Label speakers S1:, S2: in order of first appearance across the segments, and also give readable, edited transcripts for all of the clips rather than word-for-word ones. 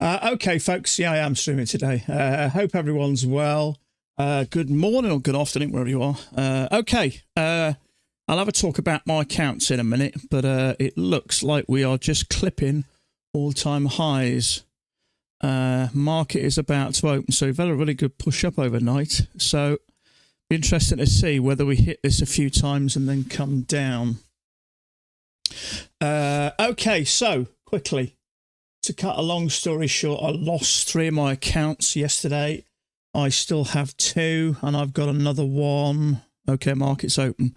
S1: Okay, folks. Yeah, I am streaming today. Hope everyone's well. Good morning or good afternoon, wherever you are. Okay, I'll have a talk about my accounts in a minute, but it looks like we are just clipping all-time highs. Market is about to open, so we've had a really good push up overnight. So, be interesting to see whether we hit this a few times and then come down. Okay, so quickly. To cut a long story short, I lost 3 of my accounts yesterday. I still have 2, and I've got another one. Okay, market's open.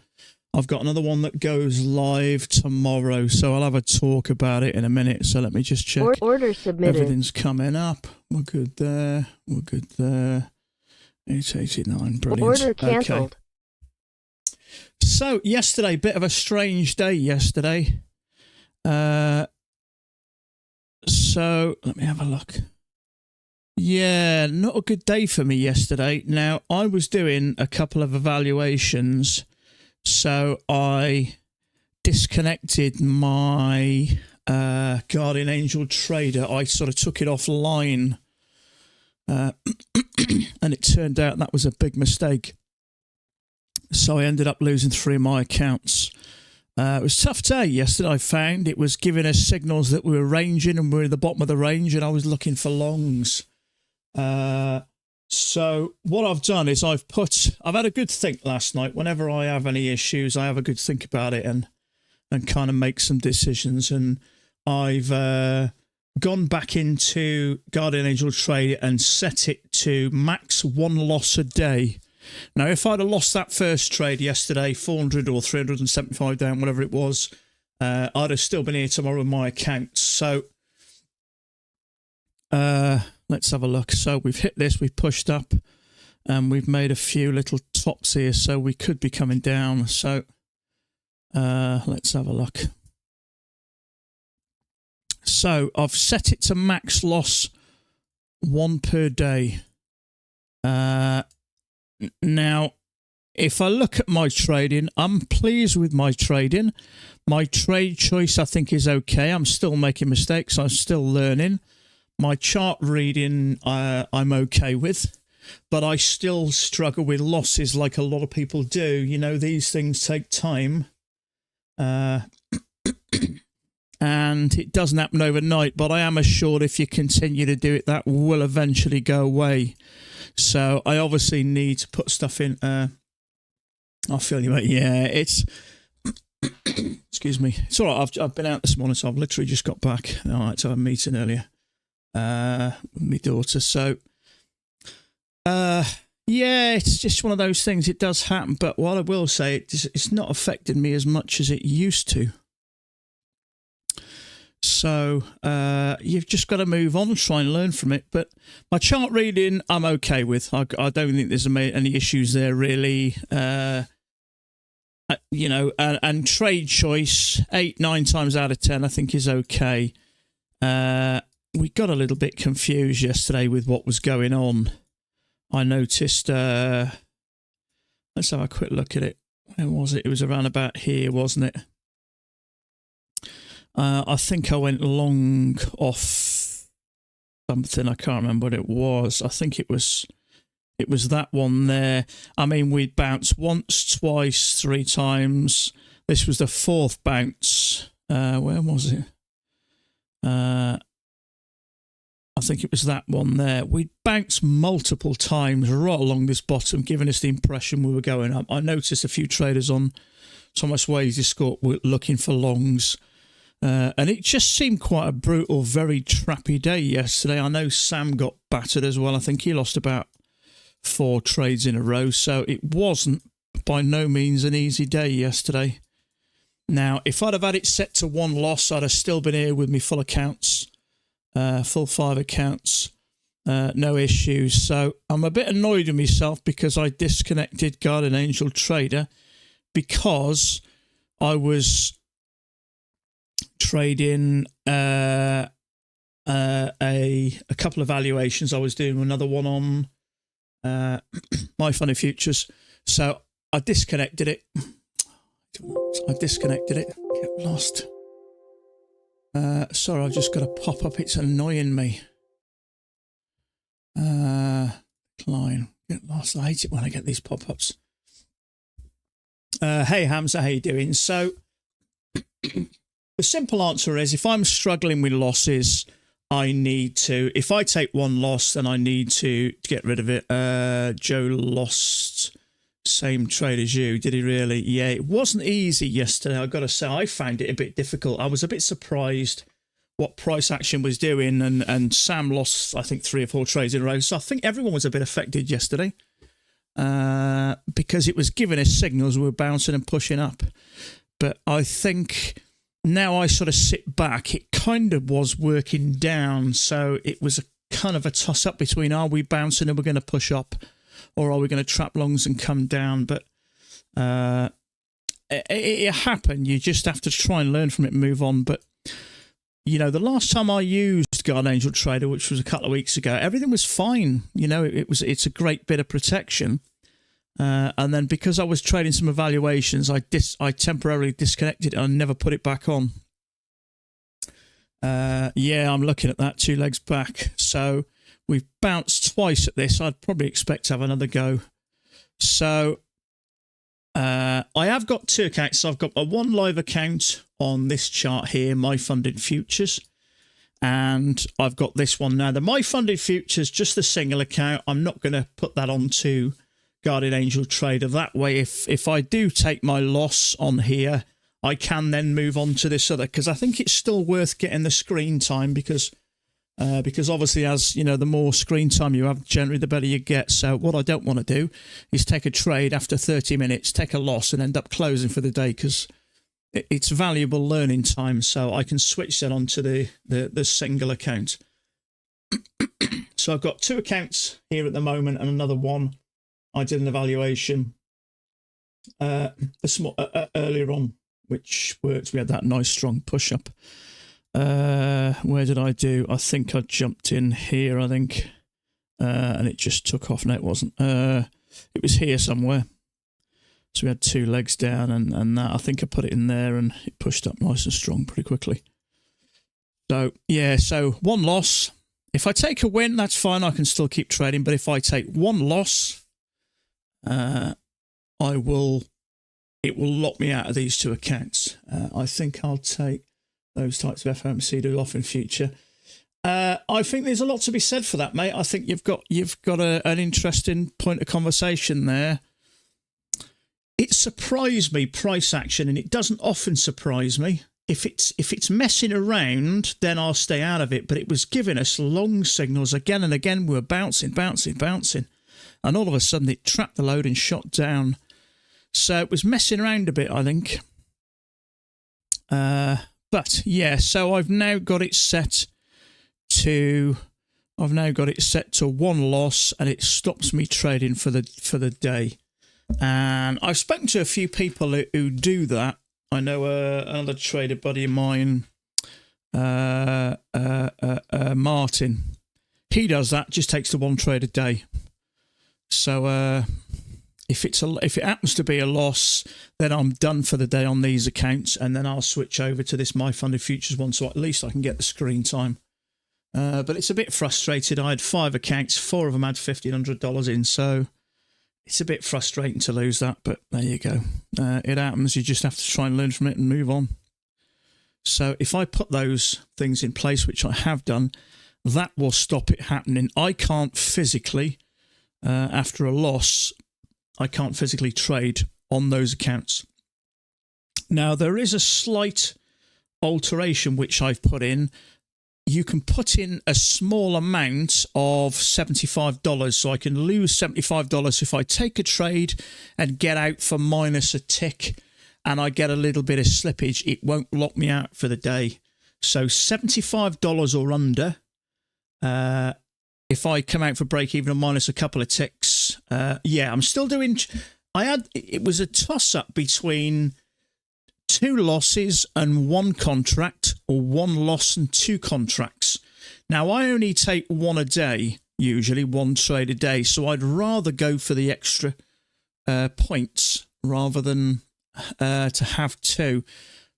S1: I've got another one that goes live tomorrow, so I'll have a talk about it in a minute. So let me just check.
S2: Order submitted.
S1: Everything's coming up. We're good there. We're good there. 889. Brilliant.
S2: Order cancelled.
S1: Okay. So yesterday, bit of a strange day yesterday. So let me have a look. Yeah, not a good day for me yesterday. Now, I was doing a couple of evaluations, so I disconnected my Guardian Angel Trader. I sort of took it offline, and it turned out that was a big mistake. So I ended up losing 3 of my accounts. It was a tough day yesterday, I found. It was giving us signals that we were ranging and we were at the bottom of the range, and I was looking for longs. So what I've done is I've had a good think last night. Whenever I have any issues, I have a good think about it and kind of make some decisions. And I've gone back into Guardian Angel Trade and set it to max 1 loss a day. Now, if I'd have lost that first trade yesterday, 400 or 375 down, whatever it was, I'd have still been here tomorrow with my accounts. So let's have a look. So we've hit this, we've pushed up, and we've made a few little tops here, so we could be coming down. So let's have a look. So I've set it to max loss 1 per day. Now, if I look at my trading, I'm pleased with my trading. My trade choice, I think, is okay. I'm still making mistakes. I'm still learning. My chart reading, I'm okay with. But I still struggle with losses like a lot of people do. You know, these things take time. And it doesn't happen overnight. But I am assured if you continue to do it, that will eventually go away. So I obviously need to put stuff in. I'll feel you, mate. Yeah, it's... Excuse me. It's all right. I've been out this morning, so I've literally just got back. All right, to have a meeting earlier with my daughter. So, yeah, it's just one of those things. It does happen. But what I will say, it's not affected me as much as it used to. So you've just got to move on and try and learn from it. But my chart reading, I'm okay with. I don't think there's any issues there, really. You know, and trade choice, 8-9 times out of 10, I think is okay. We got a little bit confused yesterday with what was going on. I noticed, let's have a quick look at it. Where was it? It was around about here, wasn't it? I think I went long off something. I can't remember what it was. I think it was that one there. I mean, we bounced once, twice, 3 times. This was the 4th bounce. Where was it? I think it was that one there. We bounced multiple times right along this bottom, giving us the impression we were going up. I noticed a few traders on Thomas Wade's Discord were looking for longs. And it just seemed quite a brutal, very trappy day yesterday. I know Sam got battered as well. I think he lost about 4 trades in a row. So it wasn't by no means an easy day yesterday. Now, if I'd have had it set to 1 loss, I'd have still been here with me full accounts, full 5 accounts, no issues. So I'm a bit annoyed with myself because I disconnected Guardian Angel Trader because I was trading a couple of valuations. I was doing another one on My Funny Futures, so I disconnected it. Get lost. Sorry, I've just got a pop up. It's annoying me. decline. Get lost. I hate it when I get these pop-ups. Hey, Hamza, how you doing? So the simple answer is if I'm struggling with losses, I need to, if I take one loss, then I need to get rid of it. Joe lost same trade as you. Did he really? Yeah, it wasn't easy yesterday. I've got to say, I found it a bit difficult. I was a bit surprised what price action was doing, and Sam lost, I think, 3 or 4 trades in a row. So I think everyone was a bit affected yesterday because it was giving us signals we were bouncing and pushing up. But I think now I sort of sit back, it kind of was working down. So it was a kind of a toss-up between are we bouncing and we're going to push up, or are we going to trap longs and come down? But it happened. You just have to try and learn from it and move on. But you know, the last time I used Guardian Angel Trader, which was a couple of weeks ago, everything was fine. You know, it's a great bit of protection. And then because I was trading some evaluations, I temporarily disconnected it and never put it back on. Yeah, I'm looking at that 2 legs back. So we've bounced twice at this. I'd probably expect to have another go. So I have got 2 accounts. So I've got a 1 live account on this chart here, My Funded Futures. And I've got this one now. The My Funded Futures, just the single account. I'm not going to put that onto Guardian Angel Trader. That way, if I do take my loss on here, I can then move on to this other, because I think it's still worth getting the screen time, because obviously, as you know, the more screen time you have, generally the better you get. So what I don't want to do is take a trade after 30 minutes, take a loss and end up closing for the day, because it's valuable learning time. So I can switch that onto the single account. So I've got 2 accounts here at the moment, and another one I did an evaluation earlier on, which worked. We had that nice strong push up. Where did I do? I think I jumped in here, I think, and it just took off. No, it wasn't. It was here somewhere. So we had 2 legs down, and that, I think I put it in there, and it pushed up nice and strong pretty quickly. So, yeah, so 1 loss. If I take a win, that's fine. I can still keep trading. But if I take 1 loss, it will lock me out of these 2 accounts. I think I'll take those types of FOMC to off in future. I think there's a lot to be said for that, mate. I think you've got an interesting point of conversation there. It surprised me, price action, and it doesn't often surprise me. If it's messing around, then I'll stay out of it. But it was giving us long signals again and again. We were bouncing, and all of a sudden it trapped the load and shot down. So it was messing around a bit, I think. But yeah, so I've now got it set to 1 loss, and it stops me trading for the day. And I've spoken to a few people who do that. I know another trader buddy of mine, Martin. He does that. Just takes the 1 trade a day. So if it happens to be a loss, then I'm done for the day on these accounts, and then I'll switch over to this My Funded Futures one, so at least I can get the screen time. But it's a bit frustrated. I had 5 accounts, 4 of them had $1,500 in, so it's a bit frustrating to lose that, but there you go. It happens. You just have to try and learn from it and move on. So if I put those things in place, which I have done, that will stop it happening. I can't physically, after a loss, I can't physically trade on those accounts. Now, there is a slight alteration which I've put in. You can put in a small amount of $75, so I can lose $75 if I take a trade and get out for minus a tick, and I get a little bit of slippage. It won't lock me out for the day. So $75 or under, if I come out for break even or minus a couple of ticks, yeah, I'm still doing. It was a toss up between 2 losses and 1 contract, or 1 loss and 2 contracts. Now, I only take 1 a day, usually 1 trade a day, so I'd rather go for the extra points rather than to have 2,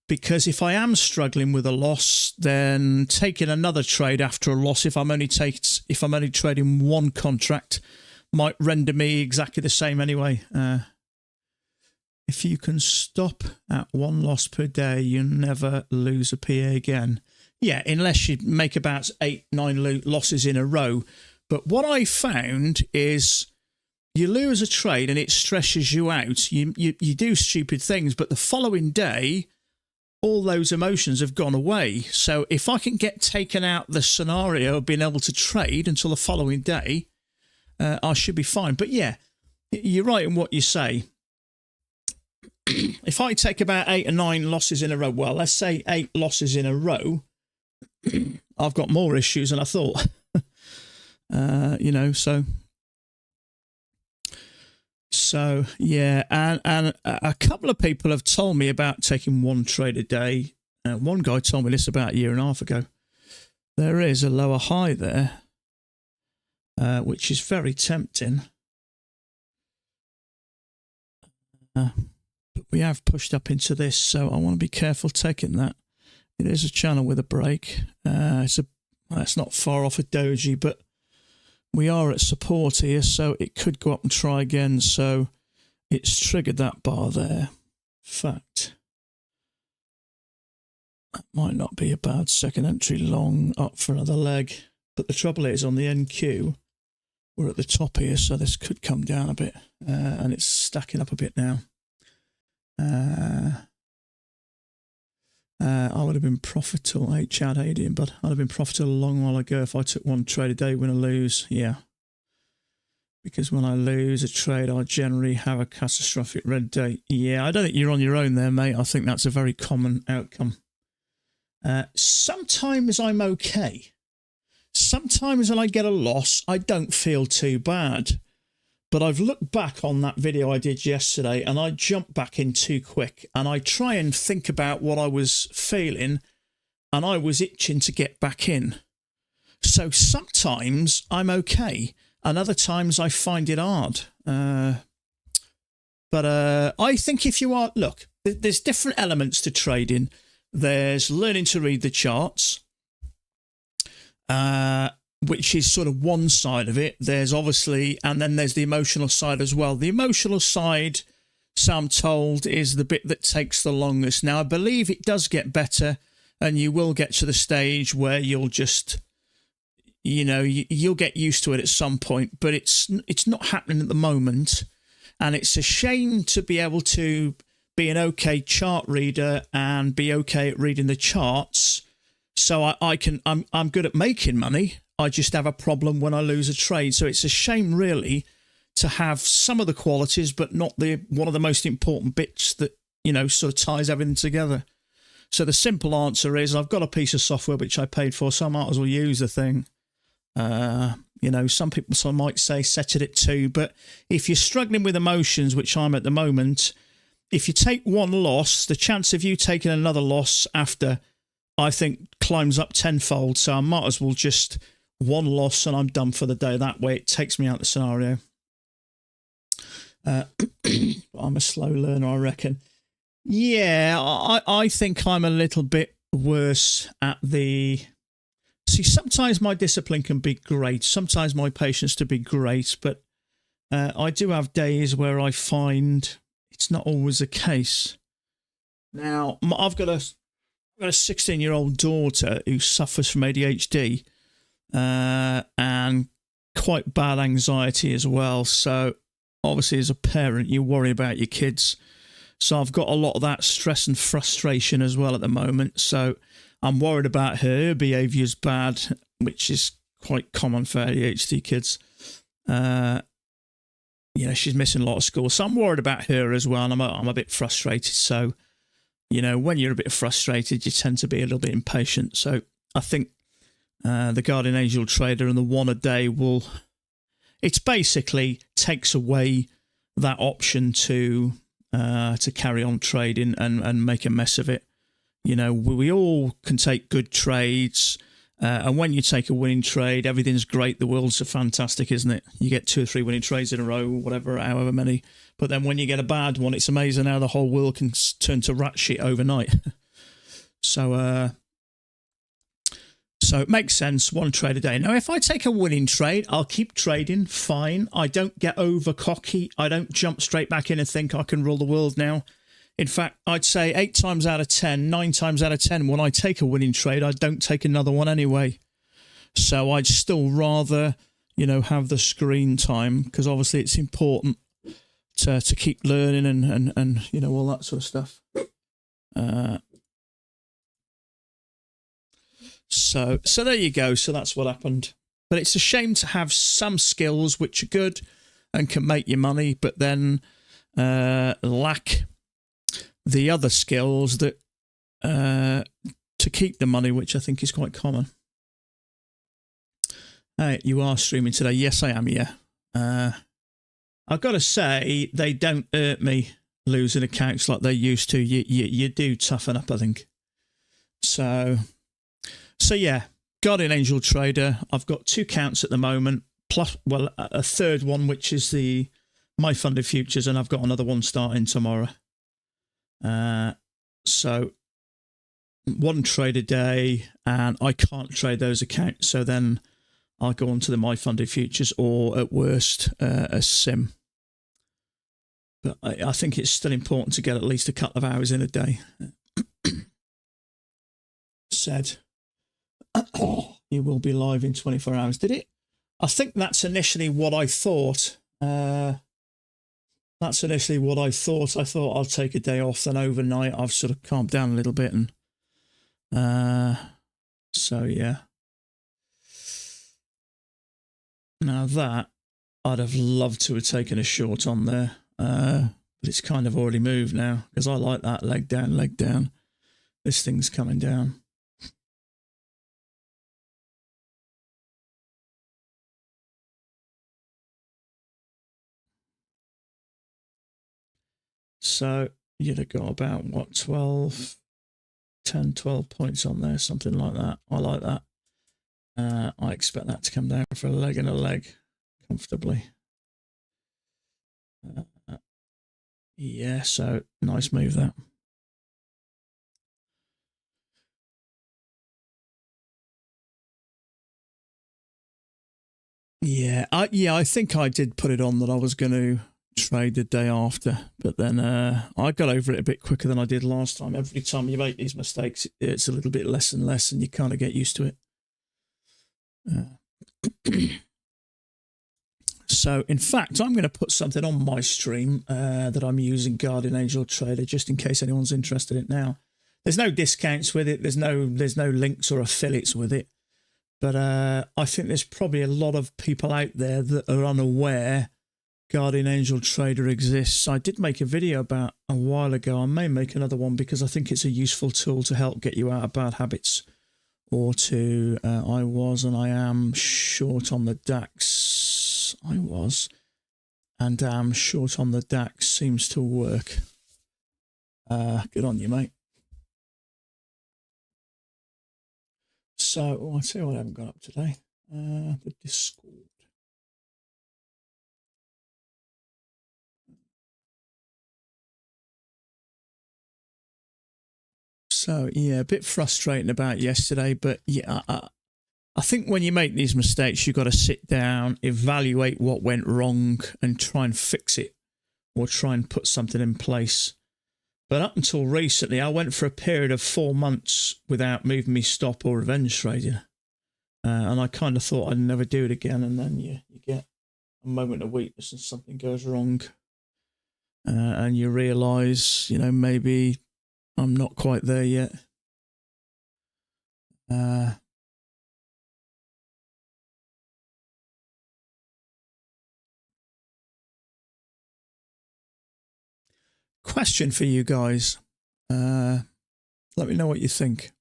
S1: because if I am struggling with a loss, then taking another trade after a loss, if I'm only trading 1 contract, might render me exactly the same anyway. If you can stop at 1 loss per day, you never lose a PA again. Yeah, unless you make about 8-9 losses in a row. But what I found is you lose a trade and it stresses you out. You do stupid things, but the following day, all those emotions have gone away. So if I can get taken out the scenario of being able to trade until the following day, I should be fine. But yeah, you're right in what you say. If I take about 8 or 9 losses in a row, well, let's say 8 losses in a row, I've got more issues than I thought. So yeah, and a couple of people have told me about taking 1 trade a day. One guy told me this about a year and a half ago. There is a lower high there, which is very tempting. But we have pushed up into this, so I want to be careful taking that. It is a channel with a break. It's not far off a doji, but we are at support here, so it could go up and try again. So it's triggered that bar there. In fact, that might not be a bad second entry long up for another leg. But the trouble is, on the NQ, we're at the top here, so this could come down a bit. And it's stacking up a bit now. I would have been profitable. Hey, Chad, how you doing, bud? I'd have been profitable a long while ago if I took 1 trade a day. Win or lose, yeah. Because when I lose a trade, I generally have a catastrophic red day. Yeah, I don't think you're on your own there, mate. I think that's a very common outcome. Sometimes I'm okay. Sometimes when I get a loss, I don't feel too bad. But I've looked back on that video I did yesterday and I jumped back in too quick. And I try and think about what I was feeling and I was itching to get back in. So sometimes I'm okay and other times I find it hard. But I think if you are... Look, there's different elements to trading. There's learning to read the charts. Which is sort of one side of it. There's obviously, and then there's the emotional side as well. The emotional side, so I'm told, is the bit that takes the longest. Now, I believe it does get better and you will get to the stage where you'll just, you'll get used to it at some point, but it's not happening at the moment. And it's a shame to be able to be an okay chart reader and be okay at reading the charts. So I'm good at making money. I just have a problem when I lose a trade. So it's a shame, really, to have some of the qualities, but not one of the most important bits that, sort of ties everything together. So the simple answer is I've got a piece of software which I paid for, so I might as well use the thing. Some people might say set it at 2, but if you're struggling with emotions, which I'm at the moment, if you take 1 loss, the chance of you taking another loss after, I think, climbs up tenfold. So I might as well just 1 loss and I'm done for the day. That way it takes me out of the scenario. I'm a slow learner, I reckon. Yeah, I think I'm a little bit worse at the... See, sometimes my discipline can be great. Sometimes my patience to be great. But I do have days where I find it's not always the case. Now, I've got a 16-year-old daughter who suffers from ADHD and quite bad anxiety as well. So obviously as a parent, you worry about your kids. So I've got a lot of that stress and frustration as well at the moment. So I'm worried about her. Her behaviour's bad, which is quite common for ADHD kids. She's missing a lot of school. So I'm worried about her as well. And I'm a bit frustrated. So, when you're a bit frustrated, you tend to be a little bit impatient. So I think the Guardian Angel Trader and the 1 a day it's basically takes away that option to carry on trading and make a mess of it. We all can take good trades. And when you take a winning trade, everything's great. The world's so fantastic, isn't it? You get 2 or 3 winning trades in a row, whatever, however many. But then when you get a bad one, it's amazing how the whole world can turn to rat shit overnight. So, So it makes sense, one trade a day. Now, if I take a winning trade, I'll keep trading, fine. I don't get over cocky. I don't jump straight back in and think I can rule the world now. In fact, I'd say 8 times out of 10, 9 times out of 10, when I take a winning trade, I don't take another one anyway. So I'd still rather, you know, have the screen time, because obviously it's important to keep learning and you know, all that sort of stuff. So there you go. So that's what happened. But it's a shame to have some skills which are good and can make you money, but then lack the other skills that to keep the money, which I think is quite common. Hey, you are streaming today? Yes, I am. Yeah. I've got to say, they don't hurt me losing accounts like they used to. You do toughen up, I think. So yeah, Guardian Angel Trader. I've got 2 accounts at the moment, plus, well, a third one, which is the My Funded Futures, and I've got another one starting tomorrow. So 1 trade a day, and I can't trade those accounts. So then I'll go on to the My Funded Futures, or at worst, a sim. But I think it's still important to get at least a couple of hours in a day. Said, you will be live in 24 hours. Did it? I think that's initially what I thought. That's initially what I thought. I thought I'll take a day off, then overnight I've sort of calmed down a little bit. And so, yeah. Now that, I'd have loved to have taken a short on there. But it's kind of already moved now, because I like that leg down, leg down. This thing's coming down. So you'd have got about, what, 12 points on there, something like that. I like that. I expect that to come down for a leg and a leg comfortably. Yeah, so nice move that. Yeah, I think I did put it on that I was going to trade the day after, but then I got over it a bit quicker than I did last time. Every time you make these mistakes, it's a little bit less and less, and you kind of get used to it. So, in fact, I'm going to put something on my stream that I'm using Guardian Angel Trader, just in case anyone's interested in it now. There's no discounts with it. There's no links or affiliates with it. But I think there's probably a lot of people out there that are unaware Guardian Angel Trader exists. I did make a video about a while ago. I may make another one because I think it's a useful tool to help get you out of bad habits. Or to, I was and I am short on the DAX. I was and am short on the DAX. Seems to work. Good on you, mate. So, I'll tell you what I haven't got up today. The Discord. So, yeah, a bit frustrating about yesterday, but yeah, I think when you make these mistakes, you've got to sit down, evaluate what went wrong, and try and fix it, or try and put something in place. But up until recently, I went for a period of 4 months without moving me stop or revenge trading. And I kind of thought I'd never do it again, and then you get a moment of weakness and something goes wrong. And you realise, you know, maybe I'm not quite there yet. Question for you guys. Let me know what you think.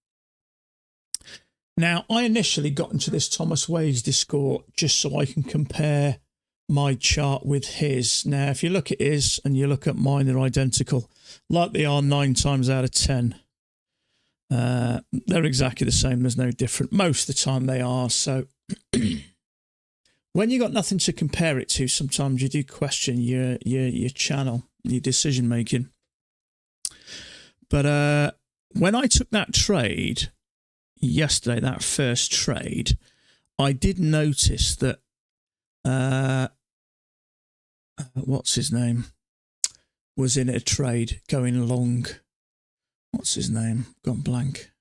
S1: Now, I initially got into this Thomas Wade's Discord just so I can compare my chart with his. Now, if you look at his and you look at mine, they're identical, like they are 9 times out of 10. They're exactly the same. There's no different. Most of the time they are. So when you got nothing to compare it to, sometimes you do question your channel, your decision making. But when I took that trade, yesterday, that first trade, I did notice that, what's his name, was in a trade going long. What's his name? Gone blank.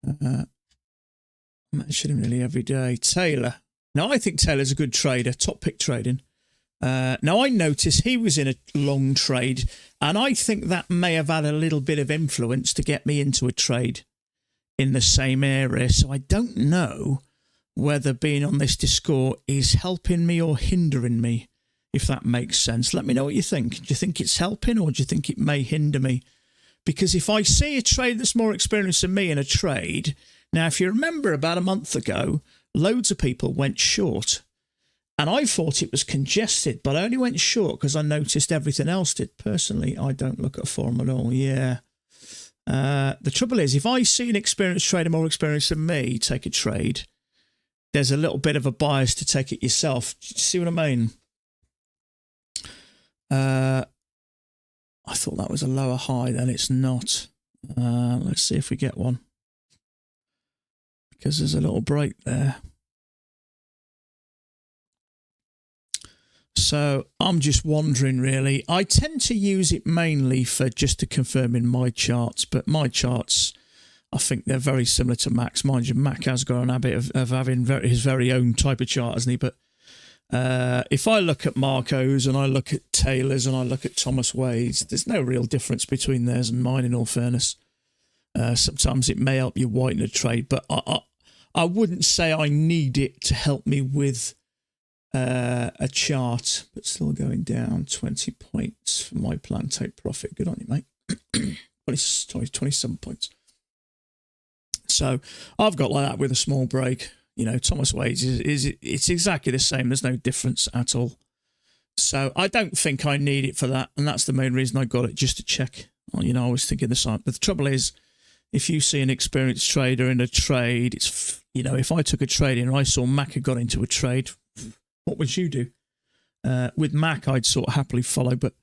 S1: I mention him nearly every day. Taylor. Now, I think Taylor's a good trader, top pick trading. Now, I noticed he was in a long trade, and I think that may have had a little bit of influence to get me into a trade in the same area. So I don't know whether being on this Discord is helping me or hindering me, if that makes sense. Let me know what you think. Do you think it's helping, or do you think it may hinder me? Because if I see a trade that's more experienced than me in a trade, now, if you remember about a month ago, loads of people went short. And I thought it was congested, but I only went short because I noticed everything else did. Personally, I don't look at forum at all. Yeah. The trouble is, if I see an experienced trader more experienced than me take a trade, there's a little bit of a bias to take it yourself. Do you see what I mean? I thought that was a lower high, then it's not. Let's see if we get one. Because there's a little break there. So I'm just wondering, really. I tend to use it mainly for just to confirm in my charts, but my charts, I think they're very similar to Mac's. Mind you, Mac has got an habit of having his very own type of chart, hasn't he? But if I look at Marco's and I look at Taylor's and I look at Thomas Wade's, there's no real difference between theirs and mine, in all fairness. Sometimes it may help you whiten a trade, but I wouldn't say I need it to help me with a chart, but still going down 20 points for my plan. Take profit. Good on you, mate. 27 points. So I've got like that with a small break. You know, Thomas Wade's it's exactly the same. There's no difference at all. So I don't think I need it for that. And that's the main reason I got it, just to check. Well, you know, I was thinking the same. But the trouble is, if you see an experienced trader in a trade, it's, you know, if I took a trade in and I saw Mac had got into a trade, what would you do? With Mac, I'd sort of happily follow, but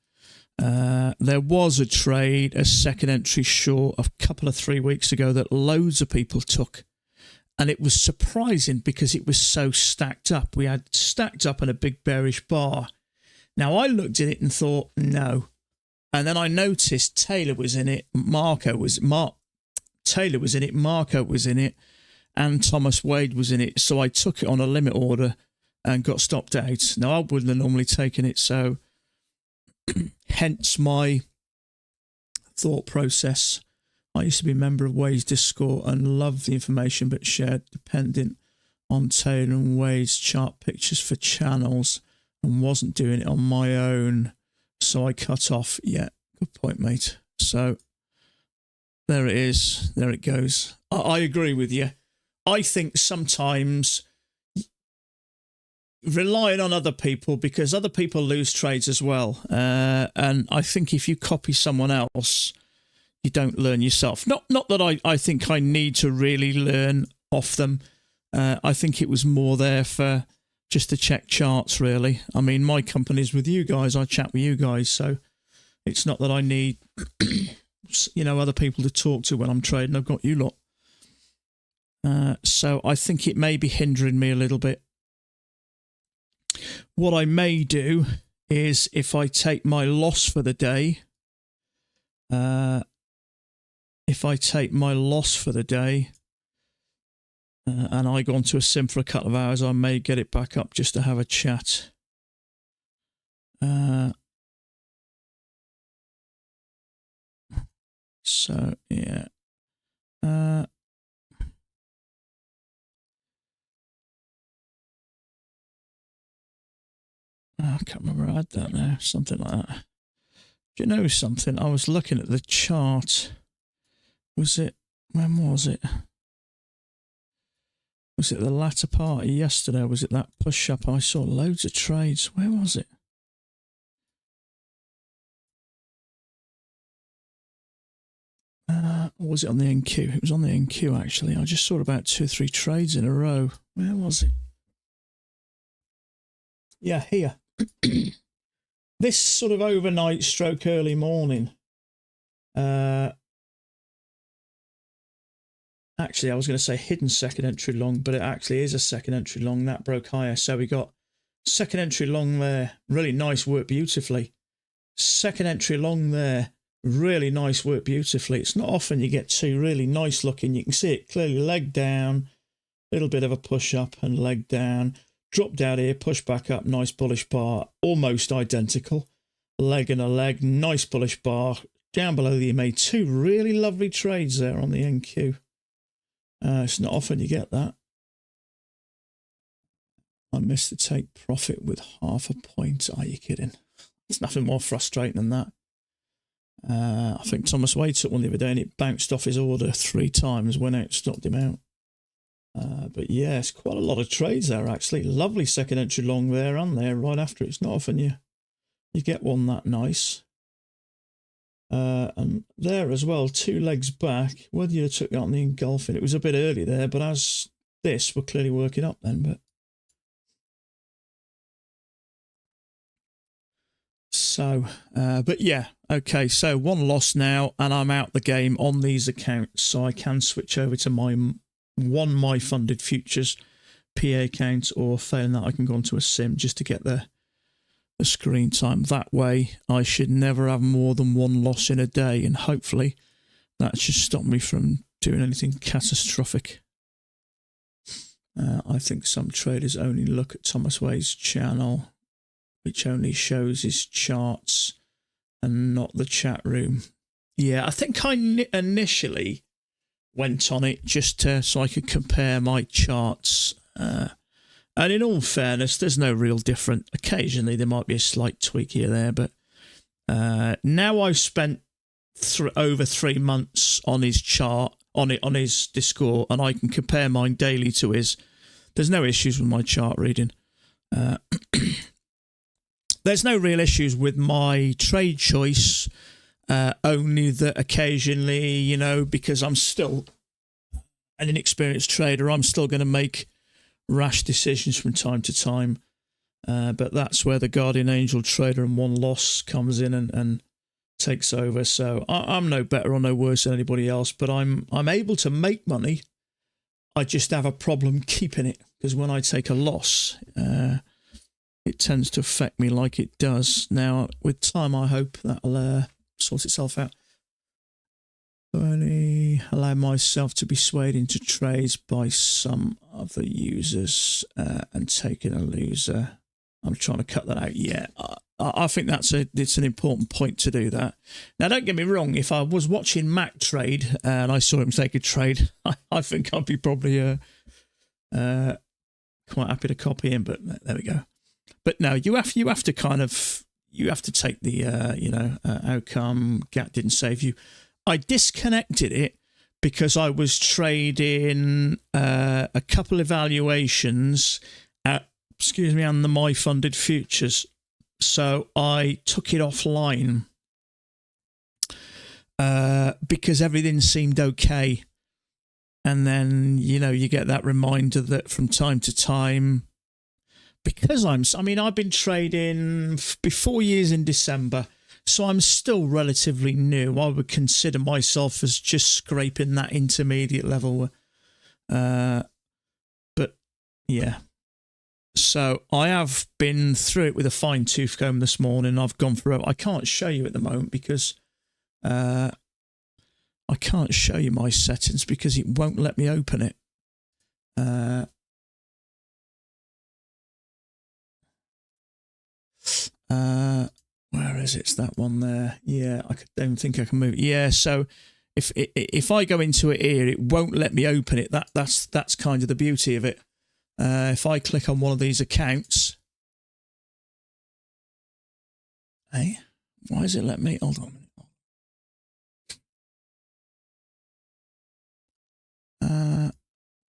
S1: there was a trade, a second entry short, a couple of 3 weeks ago that loads of people took. And it was surprising because it was so stacked up. We had stacked up in a big bearish bar. Now, I looked at it and thought, no. And then I noticed Taylor was in it, Taylor was in it, Marco was in it, and Thomas Wade was in it. So I took it on a limit order and got stopped out. Now, I wouldn't have normally taken it, so hence my thought process. I used to be a member of Wade's Discord and loved the information, but shared dependent on Taylor and Wade's chart pictures for channels and wasn't doing it on my own, so I cut off. Yeah, good point, mate. So there it is. There it goes. I agree with you. I think sometimes relying on other people, because other people lose trades as well. And I think if you copy someone else, you don't learn yourself. Not that I think I need to really learn off them. I think it was more there for just to check charts, really. I mean, my company's with you guys. I chat with you guys. So it's not that I need, you know, other people to talk to when I'm trading. I've got you lot. So I think it may be hindering me a little bit. What I may do is, if I take my loss for the day, and I go onto a sim for a couple of hours, I may get it back up just to have a chat. So, yeah. I can't remember I had that now. Something like that. Do you know something? I was looking at the chart. Was it? When was it? Was it the latter part of yesterday? Or was it that push up? I saw loads of trades. Where was it? Or was it on the NQ? It was on the NQ, actually. I just saw about 2 or 3 trades in a row. Where was it? Yeah, here. This sort of overnight stroke early morning. actually, I was going to say hidden second entry long, but it actually is a second entry long. That broke higher. So we got second entry long there. Really nice, work beautifully. Second entry long there. Really nice, work beautifully. It's not often you get two really nice looking. You can see it clearly, leg down, little bit of a push up and leg down. Dropped out here, push back up, nice bullish bar, almost identical. Leg and a leg, nice bullish bar. Down below you made two really lovely trades there on the NQ. It's not often you get that. I missed the take profit with half a point. Are you kidding? There's nothing more frustrating than that. I think Thomas Wade took one the other day and it bounced off his order 3 times when it stopped him out. But yeah, it's quite a lot of trades there actually. Lovely second entry long there and there right after. It's not often you get one that nice. And there as well, 2 legs back. Whether you took that on the engulfing, it was a bit early there, but as this, we're clearly working up then. But so, but yeah, okay. So 1 loss now, and I'm out the game on these accounts, so I can switch over to my funded futures PA account, or failing that, I can go onto a sim just to get the screen time. That way I should never have more than 1 loss in a day, and hopefully that should stop me from doing anything catastrophic. I think some traders only look at Thomas Wade's channel, which only shows his charts and not the chat room. Yeah, I think I initially went on it just so I could compare my charts. And in all fairness, there's no real difference. Occasionally, there might be a slight tweak here or there, but now I've spent over 3 months on his chart, on his Discord, and I can compare mine daily to his. There's no issues with my chart reading. There's no real issues with my trade choice, only that occasionally, you know, because I'm still an inexperienced trader, I'm still going to make rash decisions from time to time. But that's where the Guardian Angel trader and 1 loss comes in and takes over. So I'm no better or no worse than anybody else, but I'm able to make money. I just have a problem keeping it, because when I take a loss, it tends to affect me like it does. Now, with time, I hope that'll sort itself out. Only allow myself to be swayed into trades by some other users and taking a loser. I'm trying to cut that out. Yeah, I think it's an important point to do that. Now, don't get me wrong. If I was watching Mac trade and I saw him take a trade, I think I'd be probably quite happy to copy him. But there we go. But no, you have to take the outcome. GAT didn't save you. I disconnected it because I was trading a couple of valuations at, and the my funded futures. So I took it offline because everything seemed okay. And then, you get that reminder that from time to time, because I've been trading before years in December, so I'm still relatively new. I would consider myself as just scraping that intermediate level. But yeah. So I have been through it with a fine-tooth comb this morning. I've gone through it. I can't show you at the moment because I can't show you my settings because it won't let me open it. Where is it? It's that one there. Yeah, I don't think I can move it. Yeah, so if I go into it here, it won't let me open it. That's kind of the beauty of it. If I click on one of these accounts, hey, why does it let me? Hold on a minute.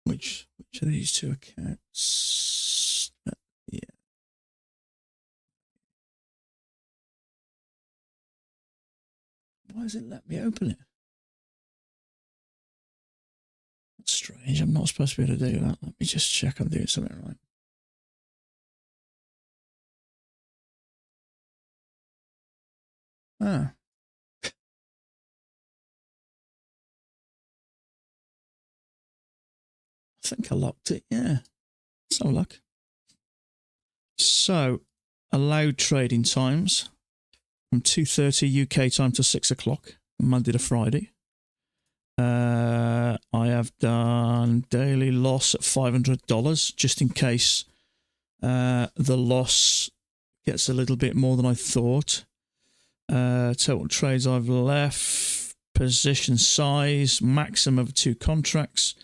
S1: Which of these 2 accounts? Yeah. Why does it let me open it? That's strange. I'm not supposed to be able to do that. Let me just check I'm doing something right. Ah. think I locked it, yeah. Let's have a look. So, allowed trading times from 2:30 UK time to 6 o'clock, Monday to Friday. I have done daily loss at $500, just in case the loss gets a little bit more than I thought. Total trades I've left, position size, maximum of 2 contracts,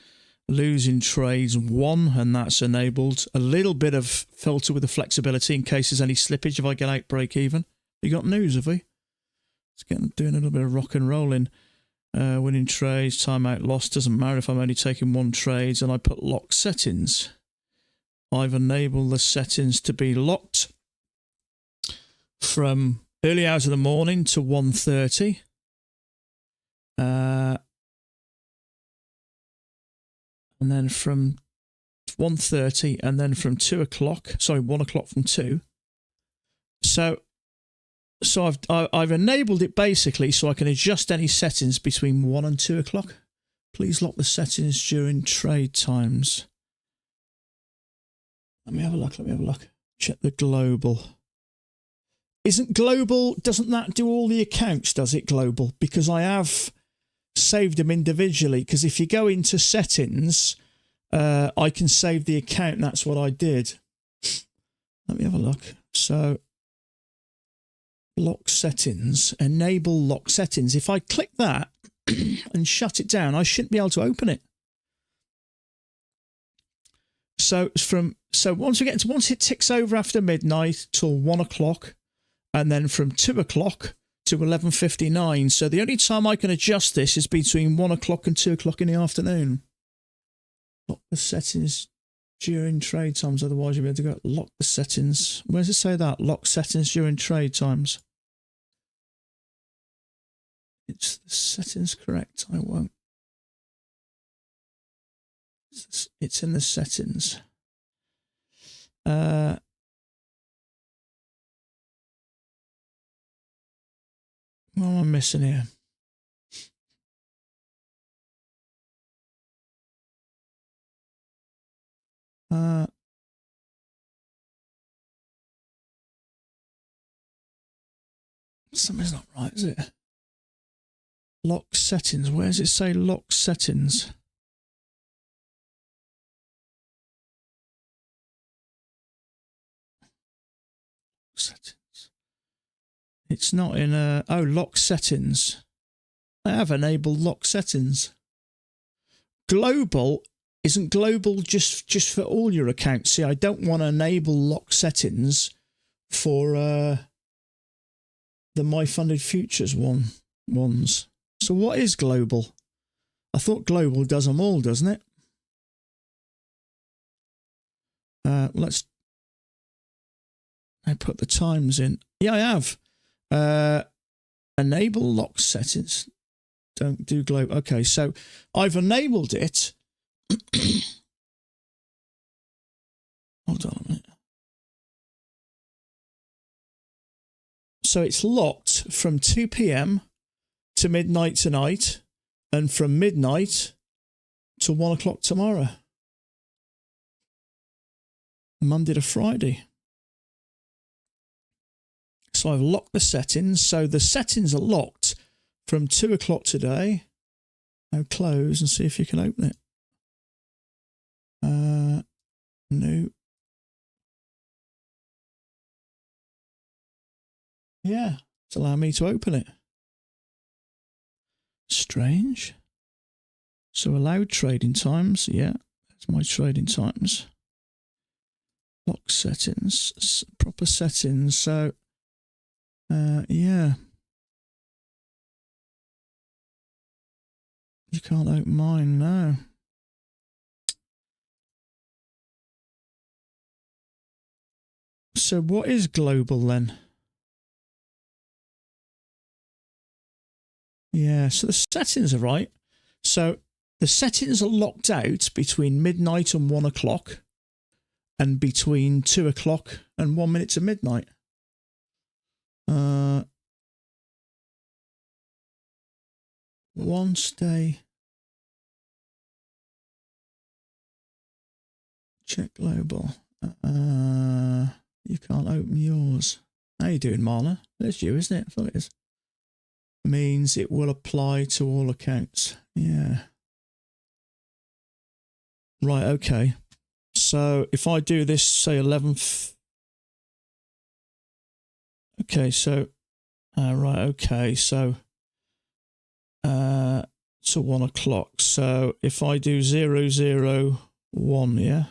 S1: losing trades 1, and that's enabled. A little bit of filter with the flexibility in case there's any slippage if I get out break even. You got news, have we? It's doing a little bit of rock and rolling. Winning trades, timeout loss, doesn't matter if I'm only taking 1 trade, and I put lock settings. I've enabled the settings to be locked from early hours of the morning to 1:30. And then from 1:30, and then from 2 o'clock, sorry, 1 o'clock from 2. So I've enabled it basically so I can adjust any settings between 1 and 2 o'clock. Please lock the settings during trade times. Let me have a look. Check the global. Doesn't that do all the accounts, does it, global? Because I have saved them individually, because if you go into settings, I can save the account, and that's what I did. Let me have a look. So, lock settings, enable lock settings. If I click that and shut it down, I shouldn't be able to open it. So once it ticks over after midnight till 1 o'clock, and then from 2 o'clock to 11:59. So the only time I can adjust this is between 1 o'clock and 2 o'clock in the afternoon. Lock the settings during trade times, otherwise you'll be able to go lock the settings. Where does it say that? Lock settings during trade times. It's the settings correct? I won't. It's in the settings. What am I missing here? Something's not right, is it? Lock settings. Where does it say lock settings? Settings. It's not in lock settings. I have enabled lock settings. Global isn't global just for all your accounts. See, I don't want to enable lock settings for the My Funded Futures ones. So what is global? I thought global does them all, doesn't it? Let's. I put the times in. Yeah, I have. Enable lock settings. Don't do global. Okay, so I've enabled it. Hold on a minute. So it's locked from 2 p.m. to midnight tonight, and from midnight to 1 o'clock tomorrow. Monday to Friday. So I've locked the settings. So the settings are locked from 2 o'clock today. Now close and see if you can open it. No. Yeah, it's allowing me to open it. Strange. So allowed trading times. Yeah, that's my trading times. Lock settings. Proper settings. So, yeah. You can't open mine, no. So what is global then? Yeah, so the settings are right. So the settings are locked out between midnight and 1 o'clock, and between 2 o'clock and 1 minute to midnight. Once they check global. You can't open yours. How you doing, Marla? There's you, isn't it? I thought it is. Means it will apply to all accounts. Yeah. Right, okay. So if I do this, say 11th. Okay, so, right, okay, so, to 1 o'clock. So if I do 001, yeah.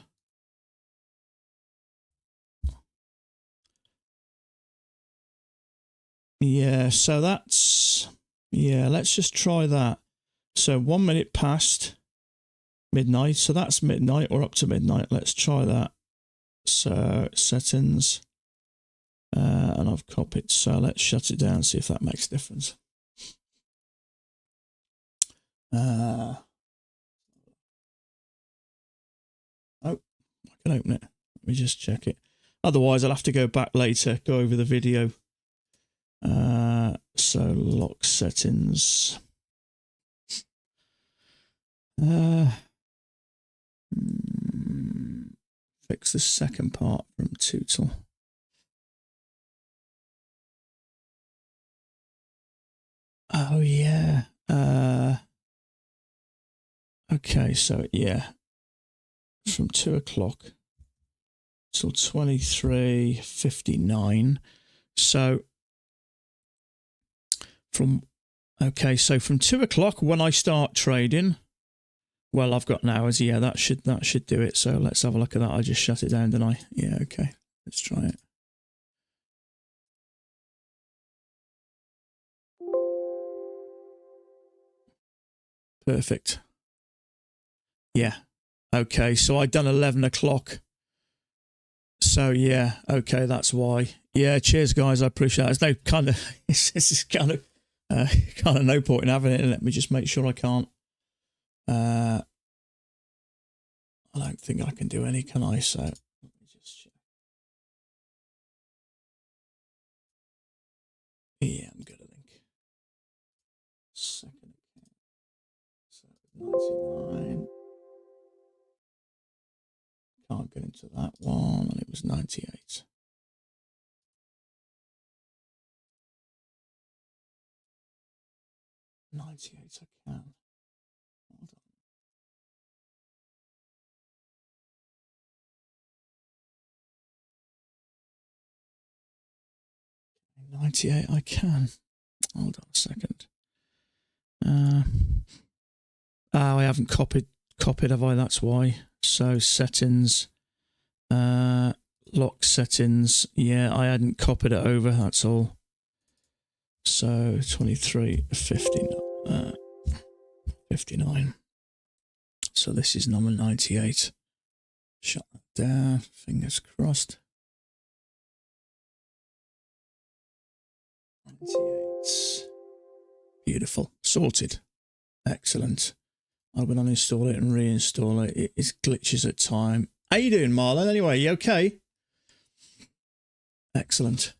S1: Yeah, so that's, yeah, let's just try that. So 1 minute past midnight. So that's midnight or up to midnight. Let's try that. So settings. And I've copied. So let's shut it down, see if that makes a difference. Oh, I can open it. Let me just check it. Otherwise, I'll have to go back later, go over the video. So lock settings. Fix the second part from Tootle. Oh yeah. Okay, so yeah, from 2 o'clock till 23:59. So from, okay, so from 2 o'clock when I start trading, well, I've got an hours. Yeah, that should do it. So let's have a look at that. I just shut it down, didn't I? Yeah, okay. Let's try it. Perfect. Yeah. Okay, so I done 11 o'clock. So yeah, okay, that's why. Yeah, cheers, guys. I appreciate it. There's no kind of, this is kind of no point in having it. Let me just make sure I can't. I don't think I can do any, can I? So let me just check. Yeah, I'm good, I think. Second account. So 99. Can't get into that one, and it was 98. I can. Hold on. 98 I can. Hold on a second. Oh, I haven't copied, have I? That's why. So settings, lock settings. Yeah, I hadn't copied it over. That's all. So 23:59. 59. So this is number 98. Shut that down. Fingers crossed. 98. Beautiful. Sorted. Excellent. I'm going to uninstall it and reinstall it. It is glitches at time. How you doing, Marlon? Anyway, you okay? Excellent.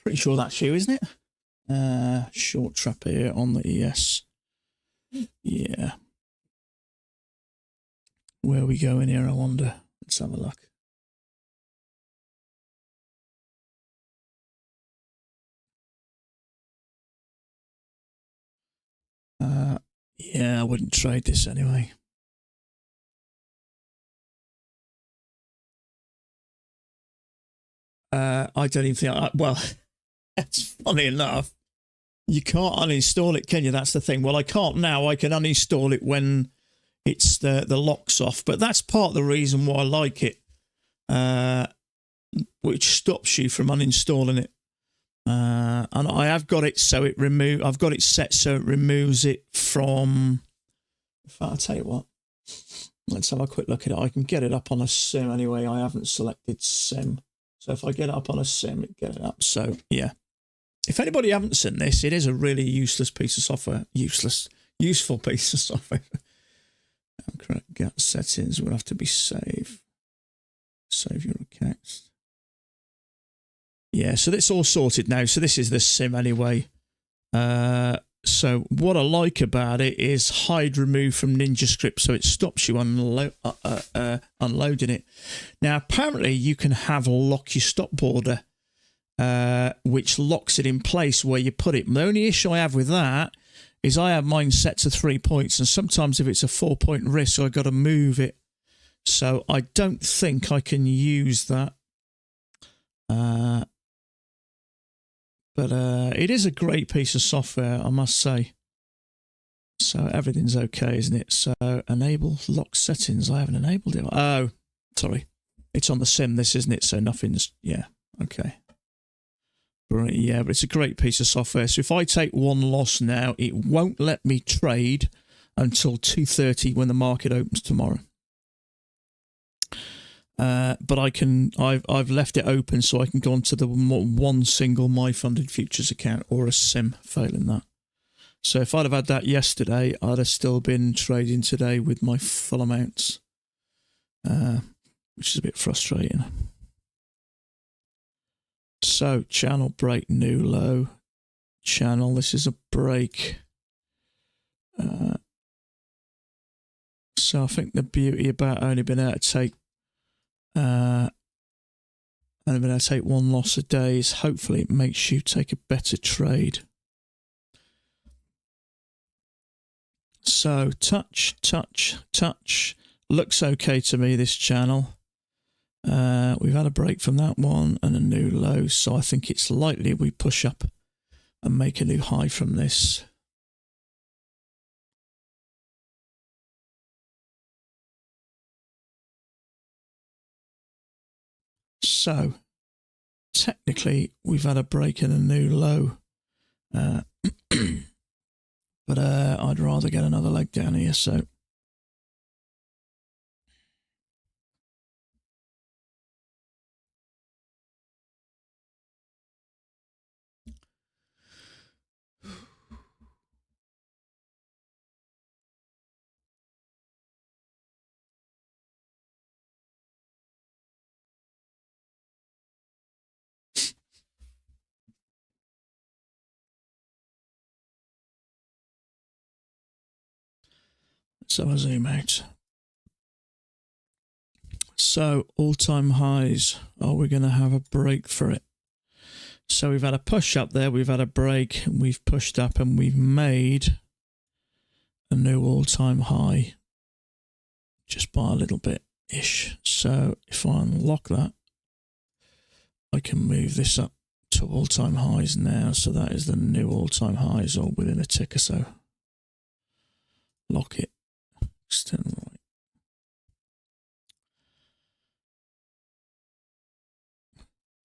S1: Pretty sure that's you, isn't it? Short trap here on the ES. Yeah. Where are we going here, I wonder? Let's have a look. Yeah, I wouldn't trade this anyway. I don't even think well, that's funny enough. You can't uninstall it, can you? That's the thing. Well, I can't now. I can uninstall it when it's the lock's off. But that's part of the reason why I like it, which stops you from uninstalling it. And I have got it so it I've got it set so it removes it from. In fact, I'll tell you what. Let's have a quick look at it. I can get it up on a sim anyway. I haven't selected sim. So if I get it up on a sim, it get it up. So yeah. If anybody haven't seen this, it is a really useless piece of software. Useful piece of software. Correct gap settings will have to be saved. Save your accounts. Yeah, so it's all sorted now. So this is the sim anyway. So what I like about it is hide remove from NinjaScript, so it stops you unloading it. Now, apparently you can have lock your stop border, which locks it in place where you put it. The only issue I have with that is I have mine set to 3 points, and sometimes if it's a 4-point risk, I've got to move it. So I don't think I can use that. But it is a great piece of software, I must say. So everything's okay, isn't it? So enable lock settings. I haven't enabled it. Oh, sorry. It's on the sim, this, isn't it? So nothing's, yeah, okay. Right, yeah, but it's a great piece of software. So if I take one loss now, it won't let me trade until 2:30 when the market opens tomorrow. But I've left it open so I can go onto the one single My Funded Futures account or a sim, failing that. So if I'd have had that yesterday, I'd have still been trading today with my full amounts, which is a bit frustrating. So channel break, new low channel. This is a break. So I think the beauty about only being able to take one loss a day is hopefully it makes you take a better trade. So touch. Looks okay to me, this channel. We've had a break from that one and a new low, so I think it's likely we push up and make a new high from this. So technically we've had a break and a new low, but I'd rather get another leg down here. So I zoom out. So all-time highs, are we going to have a break for it? So we've had a push up there, we've had a break, and we've pushed up and we've made a new all-time high just by a little bit-ish. So if I unlock that, I can move this up to all-time highs now. So that is the new all-time highs, all within a tick or so. Lock it. Extend right.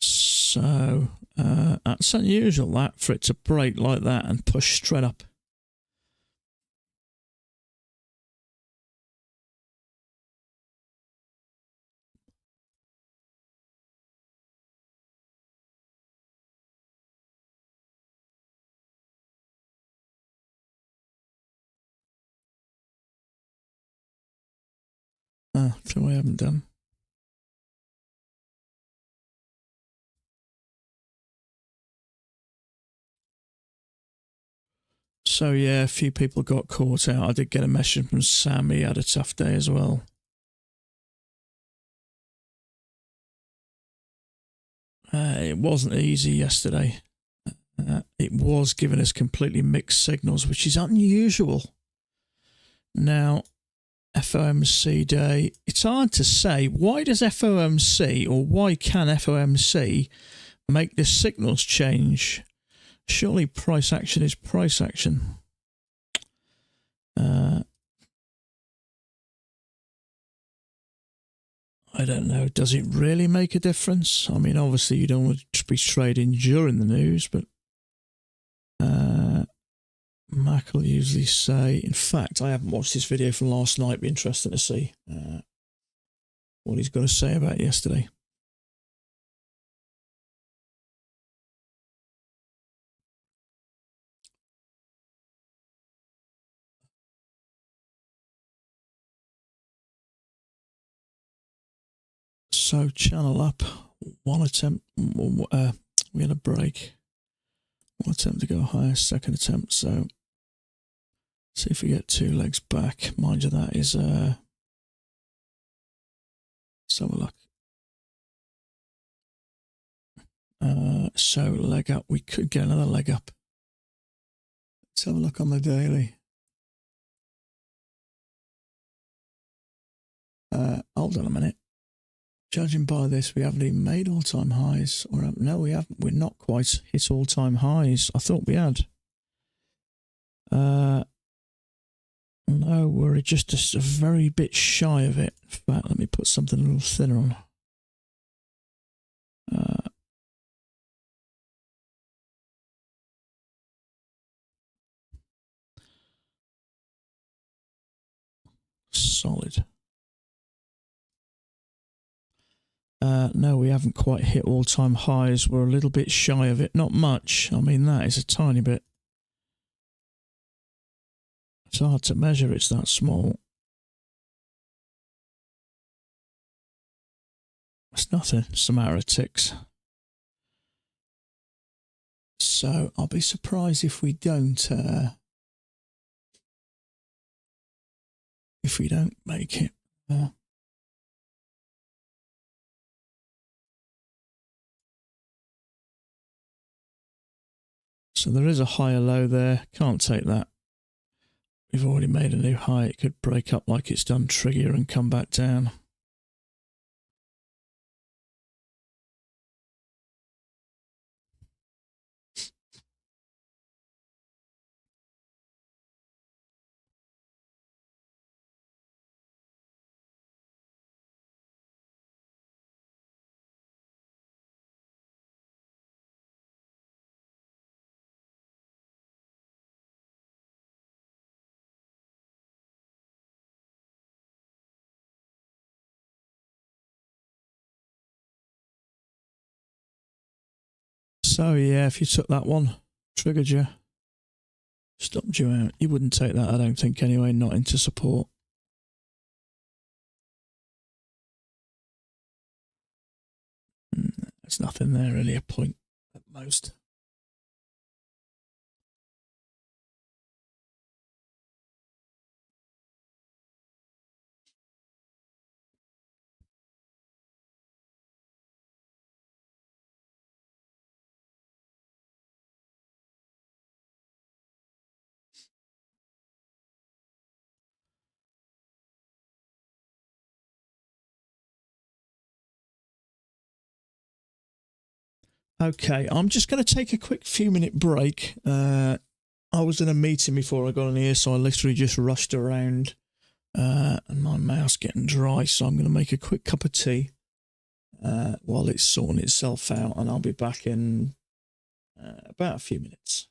S1: So that's unusual, that, for it to break like that and push straight up. So I haven't done. So yeah, a few people got caught out. I did get a message from Sam. He had a tough day as well. It wasn't easy yesterday. It was giving us completely mixed signals, which is unusual. Now, FOMC day, it's hard to say. Why does FOMC, or why can FOMC make the signals change? Surely price action is price action. I don't know. Does it really make a difference? I mean, obviously you don't want to be trading during the news, but Mac will usually say, in fact, I haven't watched this video from last night. It'd be interesting to see what he's got to say about yesterday. So channel up, one attempt, we had a break, one attempt to go higher, second attempt, so See if we get 2 legs back. Mind you, that is let's have a look. So leg up, we could get another leg up. Let's have a look on the daily. Hold on a minute. Judging by this, we haven't even made all-time highs. Or no, we haven't. We're not quite hit all-time highs. I thought we had. No, we're just a very bit shy of it. In fact, let me put something a little thinner on. Solid. No, we haven't quite hit all-time highs. We're a little bit shy of it. Not much. I mean, that is a tiny bit. It's hard to measure. It's that small. It's nothing. It's a matter of ticks. So I'll be surprised if we don't make it. So there is a higher low there. Can't take that. We've already made a new high. It could break up like it's done trigger and come back down. So yeah, if you took that one, triggered you, stopped you out. You wouldn't take that, I don't think, anyway, not into support. There's nothing there, really, a point at most. Okay, I'm just going to take a quick few-minute break. I was in a meeting before I got on here, so I literally just rushed around, and my mouth's getting dry, so I'm going to make a quick cup of tea while it's sorting itself out, and I'll be back in about a few minutes.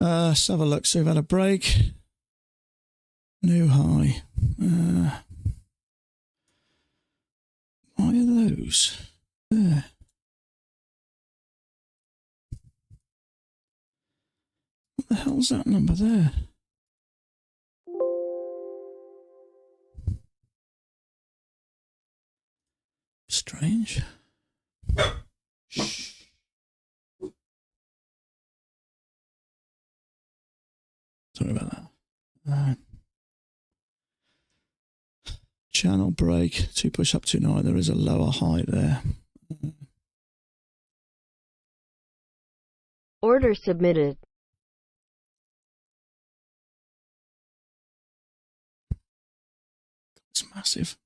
S1: Let's have a look. So we've had a break. New high. Why are those there? What the hell's that number there? Strange. Shh. Sorry about that. Channel break. 2 push up, 2 9. There is a lower high there.
S2: Order submitted.
S1: It's massive.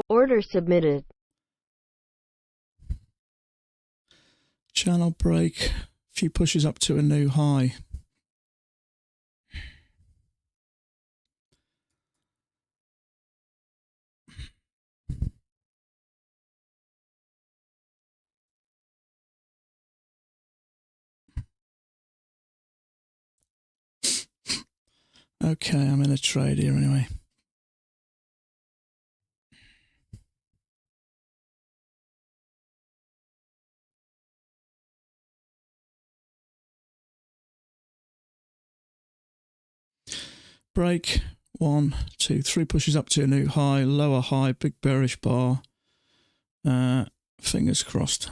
S2: Order submitted.
S1: Channel break. A few pushes up to a new high. Okay, I'm in a trade here anyway. Break. 1, 2, 3 pushes up to a new high, lower high, big bearish bar. Fingers crossed.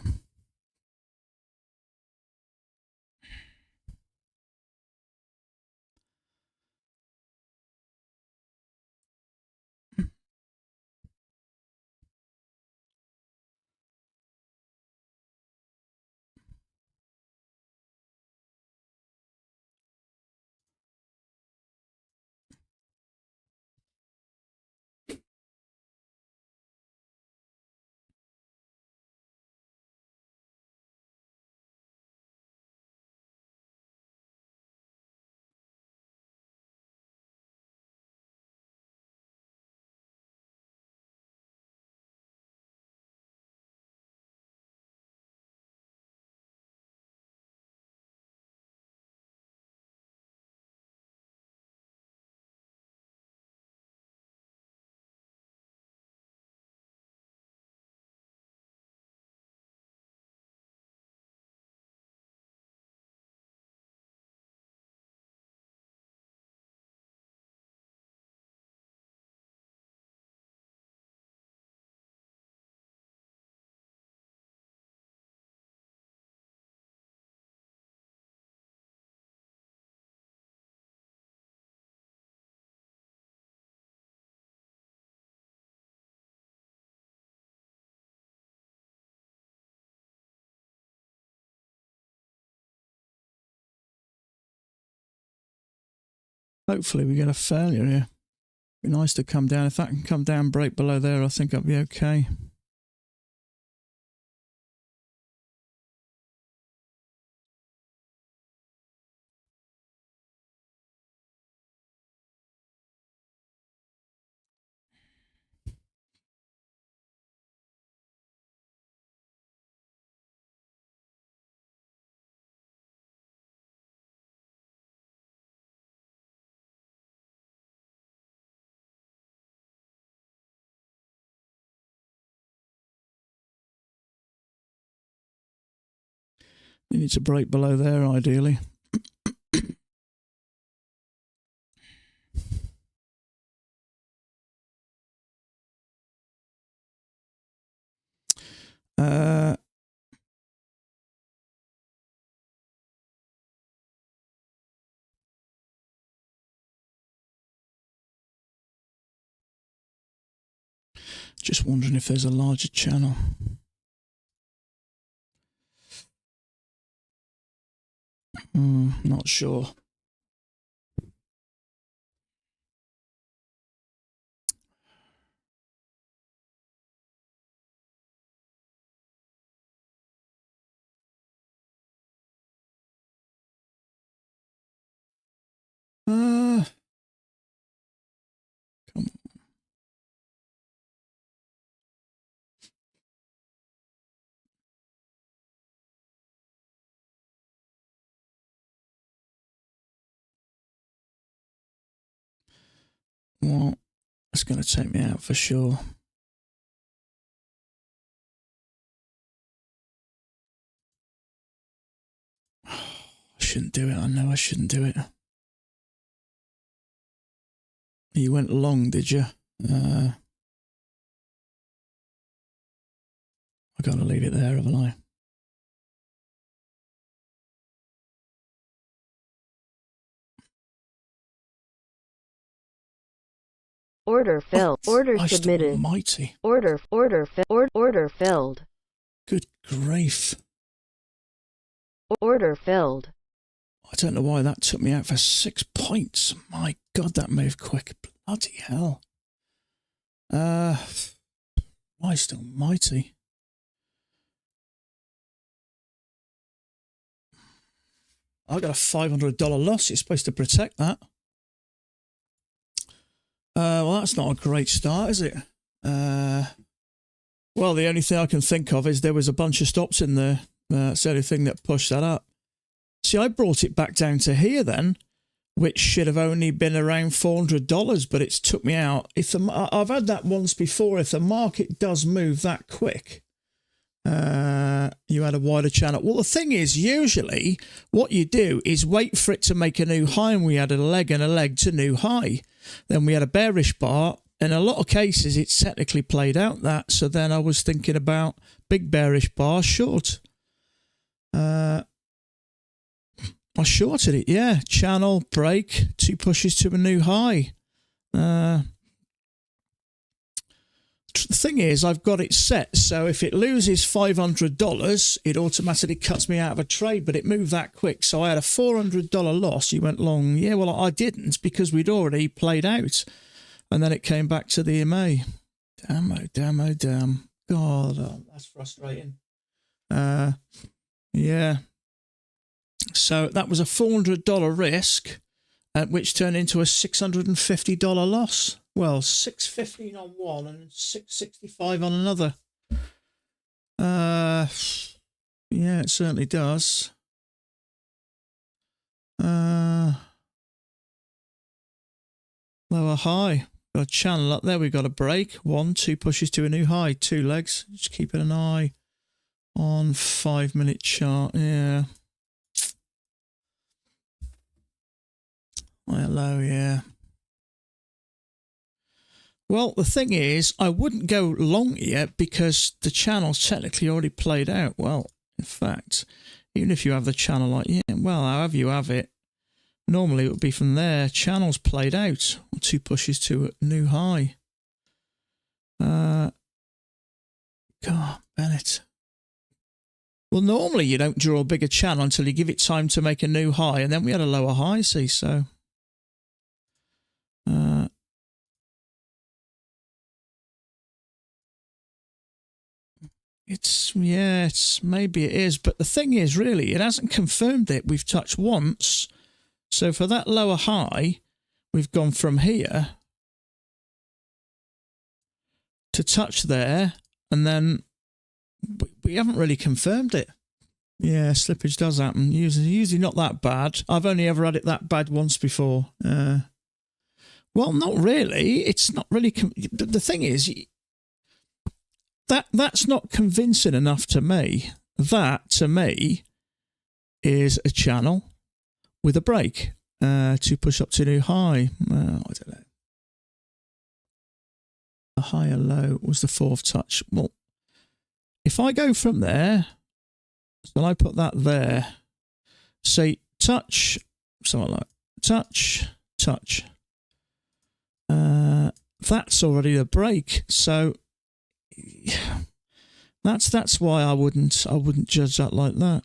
S1: Hopefully we get a failure here. Be nice to come down. If that can come down, break below there, I think I'll be okay. You need to break below there, ideally. Just wondering if there's a larger channel. Not sure. Well, it's going to take me out for sure. I shouldn't do it. I know I shouldn't do it. You went long, did you? I got to leave it there, haven't I?
S2: Order filled. Order
S1: Christ
S2: submitted.
S1: Almighty.
S2: Order filled.
S1: Good grief.
S2: Order filled.
S1: I don't know why that took me out for 6 points. My God, that moved quick. Bloody hell. Christ Almighty. I got a $500 loss. It's supposed to protect that. Well, that's not a great start, is it? Well, the only thing I can think of is there was a bunch of stops in there. That's the only thing that pushed that up. See, I brought it back down to here then, which should have only been around $400, but it's took me out. I've had that once before. If the market does move that quick, you had a wider channel. Well, the thing is, usually what you do is wait for it to make a new high, and we had a leg and a leg to new high. Then we had a bearish bar. In a lot of cases, it's technically played out that. So then I was thinking about big bearish bar, short. I shorted it, yeah. Channel, break, 2 pushes to a new high. The thing is, I've got it set, so if it loses $500, it automatically cuts me out of a trade, but it moved that quick. So I had a $400 loss. You went long. Yeah, well, I didn't because we'd already played out. And then it came back to the EMA. Damn, oh, damn, oh, damn. God, that's frustrating. Yeah. So that was a $400 risk, which turned into a $650 loss. Well, $615 on one and $665 on another. Yeah, it certainly does. Lower high. Got a channel up there. We've got a break. 1, 2 pushes to a new high. 2 legs. Just keeping an eye on 5-minute chart. Yeah. Hello, yeah. Well, the thing is, I wouldn't go long yet because the channel's technically already played out. Well, in fact, even if you have the channel like, yeah, well, however you have it, normally it would be from there. Channel's played out. 2 pushes to a new high. God, Bennett. Well, normally you don't draw a bigger channel until you give it time to make a new high, and then we had a lower high, see, so... maybe it is, but the thing is, really, it hasn't confirmed it. We've touched once, so for that lower high, we've gone from here to touch there, and then we haven't really confirmed it. Yeah, slippage does happen. Usually not that bad. I've only ever had it that bad once before. Well, not really. It's not really. The thing is, that's not convincing enough to me. That, to me, is a channel with a break to push up to a new high. I don't know. The high or low was the 4th touch. Well, if I go from there, so I put that there, say touch, something like touch, touch. That's already a break. So that's why I wouldn't judge that like that.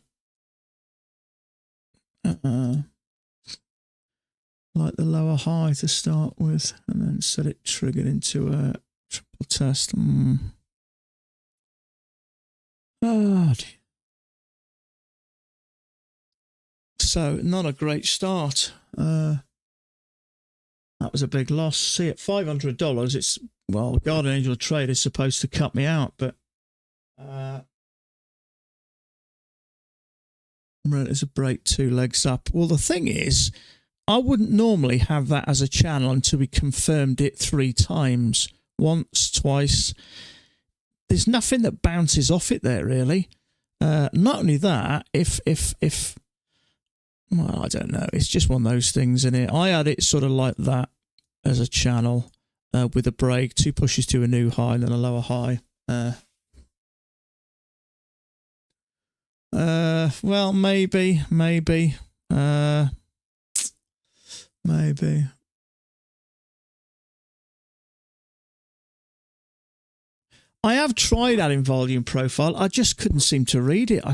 S1: Like the lower high to start with, and then set it triggered into a triple test. Oh, dear. So not a great start. That was a big loss. See, at $500, it's, well, Guardian Angel Trade is supposed to cut me out, but there's a break 2 legs up. Well, the thing is, I wouldn't normally have that as a channel until we confirmed it 3 times. Once, twice. There's nothing that bounces off it there, really. Not only that, well, I don't know. It's just one of those things, isn't it? I had it sort of like that as a channel with a break, 2 pushes to a new high and then a lower high. Well, maybe. Maybe. I have tried adding volume profile. I just couldn't seem to read it. I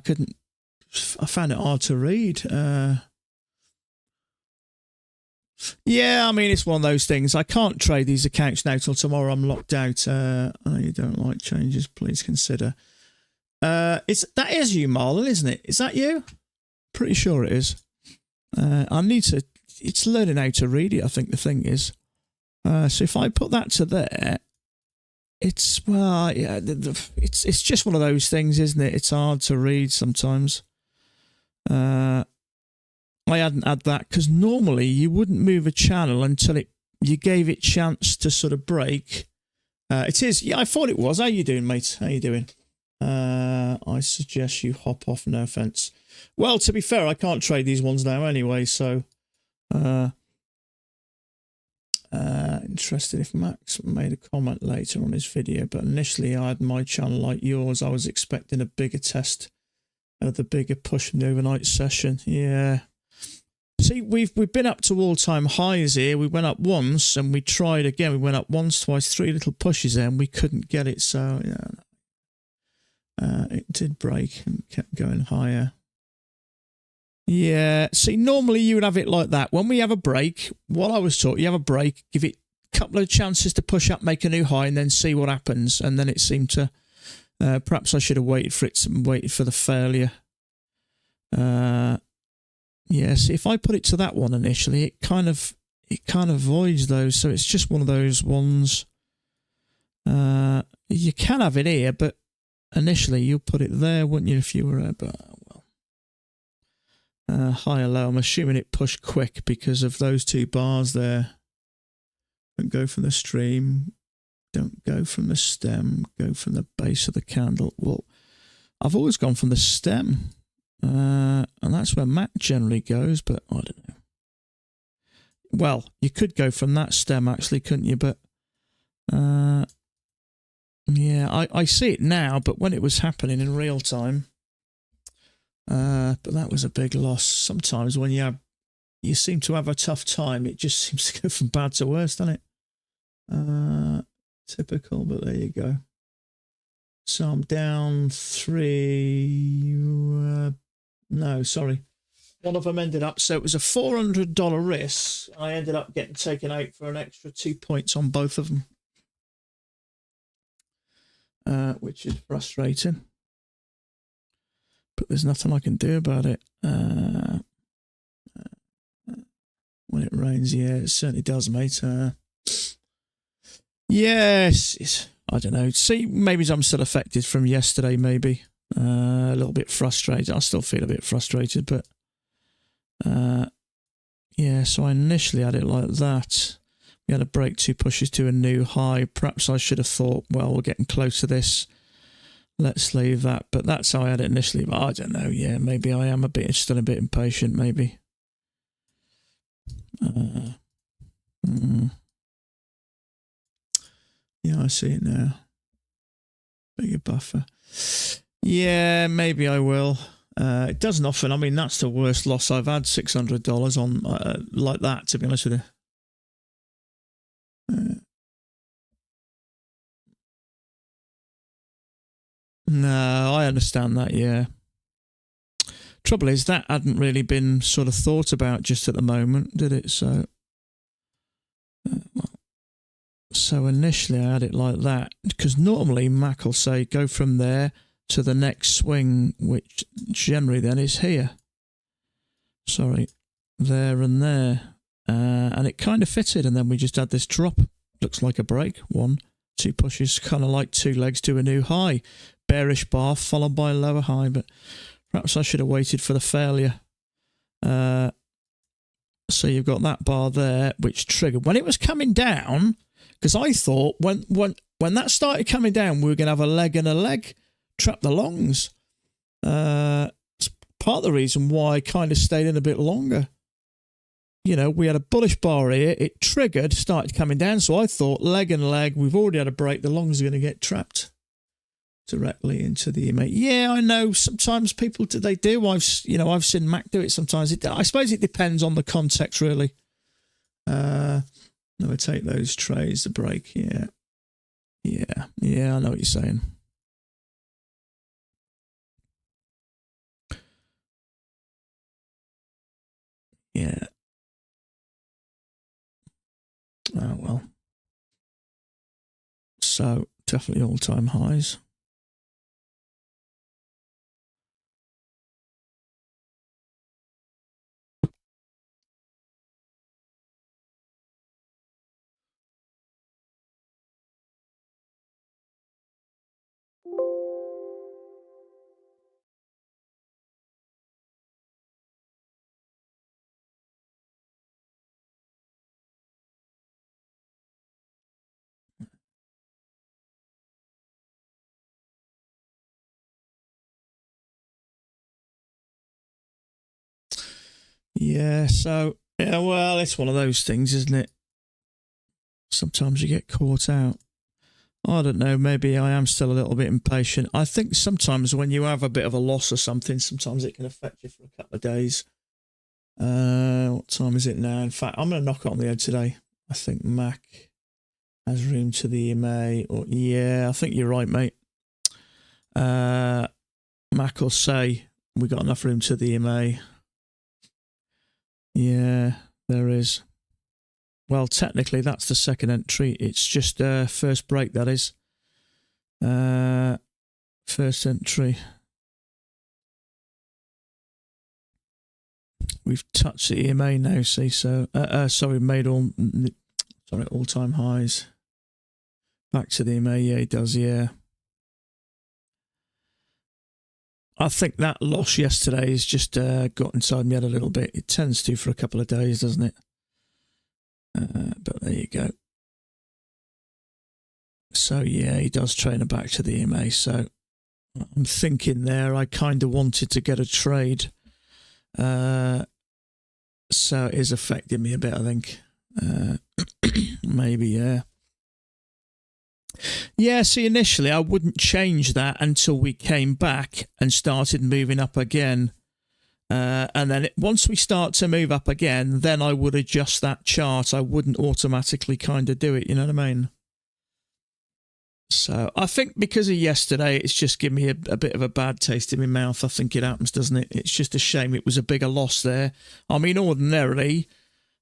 S1: found it hard to read. Yeah, I mean, it's one of those things. I can't trade these accounts now till tomorrow. I'm locked out. Oh, you don't like changes? Please consider. That is you, Marlon, isn't it? Is that you? Pretty sure it is. I need to. It's learning how to read it, I think the thing is. So if I put that to there, it's just one of those things, isn't it? It's hard to read sometimes. I hadn't had that because normally you wouldn't move a channel until you gave it chance to sort of break. It is. Yeah, I thought it was. How you doing, mate? How you doing? I suggest you hop off. No offense. Well, to be fair, I can't trade these ones now anyway, so. Interested if Max made a comment later on his video, but initially I had my channel like yours. I was expecting a bigger test of the bigger push in the overnight session. Yeah. See, we've been up to all-time highs here. We went up once and we tried again. We went up once, twice, 3 little pushes there and we couldn't get it. So yeah, it did break and kept going higher. Yeah, see, normally you would have it like that. When we have a break, what I was taught, you have a break, give it a couple of chances to push up, make a new high, and then see what happens. And then it seemed to, perhaps I should have waited for it and waited for the failure. Yeah, see, if I put it to that one initially, it kind of voids those. So it's just one of those ones. You can have it here, but initially you'll put it there, wouldn't you, if you were but high or low. I'm assuming it pushed quick because of those 2 bars there. Don't go from the stream. Don't go from the stem. Go from the base of the candle. Well, I've always gone from the stem. And that's where Matt generally goes, but I don't know. Well, you could go from that stem actually, couldn't you? But yeah, I see it now, but when it was happening in real time, but that was a big loss. Sometimes when you seem to have a tough time, it just seems to go from bad to worse, doesn't it? Typical, but there you go. So I'm down 3. No, sorry. One of them ended up, so it was a $400 risk. I ended up getting taken out for an extra 2 points on both of them, which is frustrating. But there's nothing I can do about it. When it rains, yeah, it certainly does, mate. Yes, I don't know. See, maybe I'm still affected from yesterday, maybe. A little bit frustrated. I still feel a bit frustrated, but yeah, so I initially had it like that. We had a break, 2 pushes to a new high. Perhaps I should have thought, well, we're getting close to this. Let's leave that. But that's how I had it initially. But I don't know. Yeah, maybe I am still a bit impatient, maybe. Yeah, I see it now. Bigger buffer. Yeah, maybe I will. It doesn't often. I mean, that's the worst loss I've had, $600 on like that, to be honest with you. No, I understand that, yeah. Trouble is, that hadn't really been sort of thought about just at the moment, did it? So, so initially I had it like that, because normally Mac will say, go from there to the next swing, which generally then is here. Sorry, there and there. And it kind of fitted, and then we just had this drop. Looks like a break. 1, 2 pushes, kind of like 2 legs to a new high. Bearish bar followed by a lower high, but perhaps I should have waited for the failure. So you've got that bar there, which triggered when it was coming down. Because I thought when that started coming down, we were going to have a leg and a leg, trap the longs. It's part of the reason why I kind of stayed in a bit longer. You know, we had a bullish bar here. It triggered, started coming down. So I thought leg and leg. We've already had a break. The longs are going to get trapped directly into the EMA. Yeah, I know. Sometimes people they do. I've seen Mac do it sometimes. I suppose it depends on the context, really. No, I take those trays to break. Yeah. I know what you're saying. Yeah. Oh well. So definitely all-time highs. Yeah, so, yeah, well, it's one of those things, isn't it? Sometimes you get caught out. I don't know, maybe I am still a little bit impatient. I think sometimes when you have a bit of a loss or something, sometimes it can affect you for a couple of days. What time is it now? In fact, I'm going to knock it on the head today. I think Mac has room to the EMA. Yeah, I think you're right, mate. Mac will say we got enough room to the EMA. Yeah, there is. Well, technically, that's the second entry. It's just first break, that is. First entry. We've touched the EMA now, see? So, sorry, made all-time highs. Back to the EMA, yeah, he does, yeah. I think that loss yesterday has just got inside my head a little bit. It tends to for a couple of days, doesn't it? But there you go. So, yeah, he does train it back to the EMA. So, I'm thinking there I kind of wanted to get a trade. So, it is affecting me a bit, I think. Maybe, yeah. Yeah, see, initially I wouldn't change that until we came back and started moving up again. And then once we start to move up again, then I would adjust that chart. I wouldn't automatically kind of do it, you know what I mean? So I think because of yesterday, it's just given me a bit of a bad taste in my mouth. I think it happens, doesn't it? It's just a shame it was a bigger loss there. I mean, ordinarily,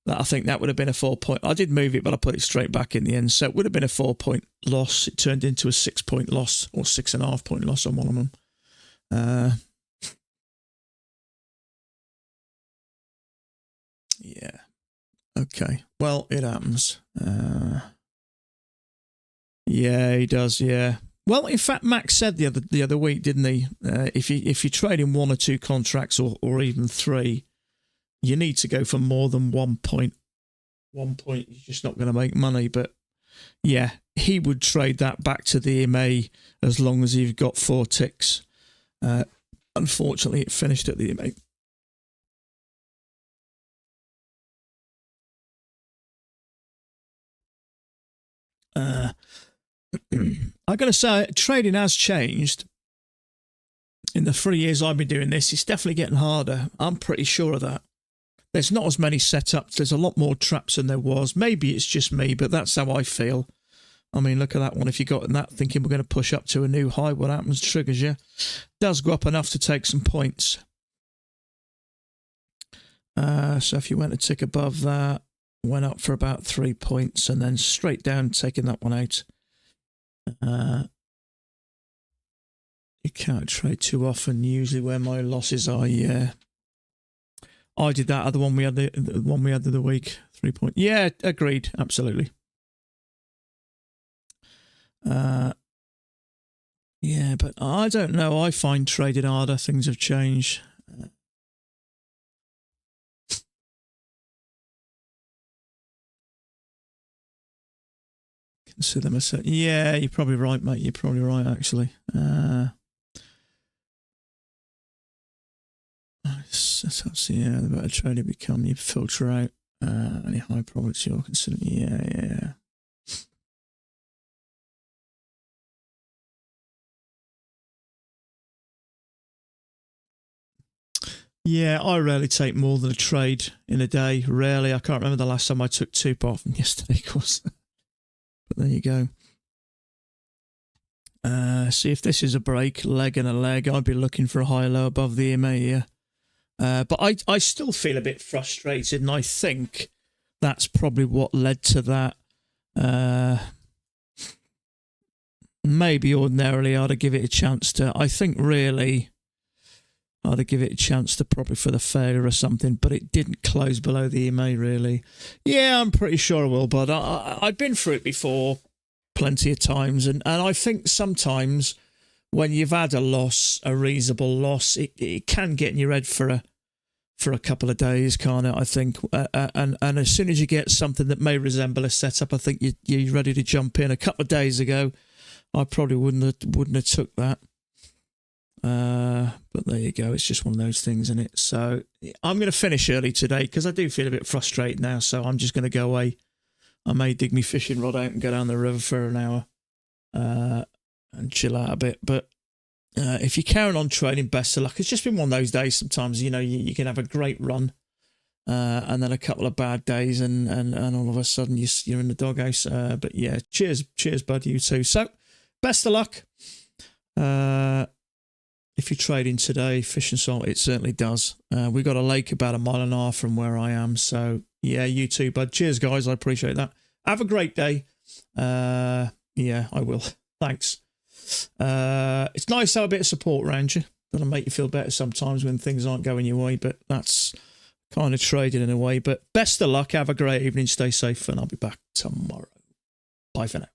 S1: I think that would have been a 4 point. I did move it, but I put it straight back in the end. So it would have been a 4 point loss. It turned into a 6 point loss or 6.5 point loss on one of them. Yeah. Okay. Well, it happens. Yeah, he does. Yeah. Well, in fact, Max said the other week, didn't he? If you trade in 1 or 2 contracts or even 3, you need to go for more than 1 point. 1 point, you're just not going to make money. But yeah, he would trade that back to the EMA as long as you've got 4 ticks. Unfortunately, it finished at the EMA. I got to say, trading has changed. In the 3 years I've been doing this, it's definitely getting harder. I'm pretty sure of that. There's not as many setups. There's a lot more traps than there was. Maybe it's just me, but that's how I feel. I mean, look at that one. If you got in that thinking we're going to push up to a new high, what happens? Triggers you. Does go up enough to take some points. So if you went a tick above that, went up for about 3 points, and then straight down, taking that one out. You can't trade too often. Usually where my losses are, yeah. I did that other one we had the one we had the other week. 3 point. Yeah, agreed. Absolutely. Yeah, but I don't know. I find trading harder. Things have changed. consider myself. Yeah, you're probably right, mate. You're probably right, actually. Let's see. Yeah, the better trade you become, you filter out any high probability you're considering. Yeah. Yeah, I rarely take more than a trade in a day. Rarely. I can't remember the last time I took two apart from yesterday, of course. But there you go. See if this is a break, leg and a leg. I'd be looking for a high low above the EMA here. But I still feel a bit frustrated, and I think that's probably what led to that. Maybe ordinarily I'd have give it a chance to. I think really I'd have give it a chance to probably for the failure or something, but it didn't close below the EMA really. Yeah, I'm pretty sure I will, but I've been through it before plenty of times, and I think sometimes when you've had a loss, a reasonable loss, it can get in your head for a couple of days, can't it? I think, and as soon as you get something that may resemble a setup, I think you're ready to jump in. A couple of days ago, I probably wouldn't have took that. But there you go. It's just one of those things, isn't it? So I'm going to finish early today because I do feel a bit frustrated now. So I'm just going to go away. I may dig my fishing rod out and go down the river for an hour and chill out a bit. But if you're carrying on trading, best of luck. It's just been one of those days sometimes, you can have a great run and then a couple of bad days and all of a sudden you're in the doghouse. But yeah, cheers, bud, you too. So best of luck. If you're trading today, fish and salt, it certainly does. We got a lake about 1.5 miles from where I am. So yeah, you too, bud. Cheers, guys. I appreciate that. Have a great day. Yeah, I will. Thanks. It's nice to have a bit of support around you. That'll make you feel better sometimes when things aren't going your way, but that's kind of trading in a way. But best of luck. Have a great evening. Stay safe, and I'll be back tomorrow. Bye for now.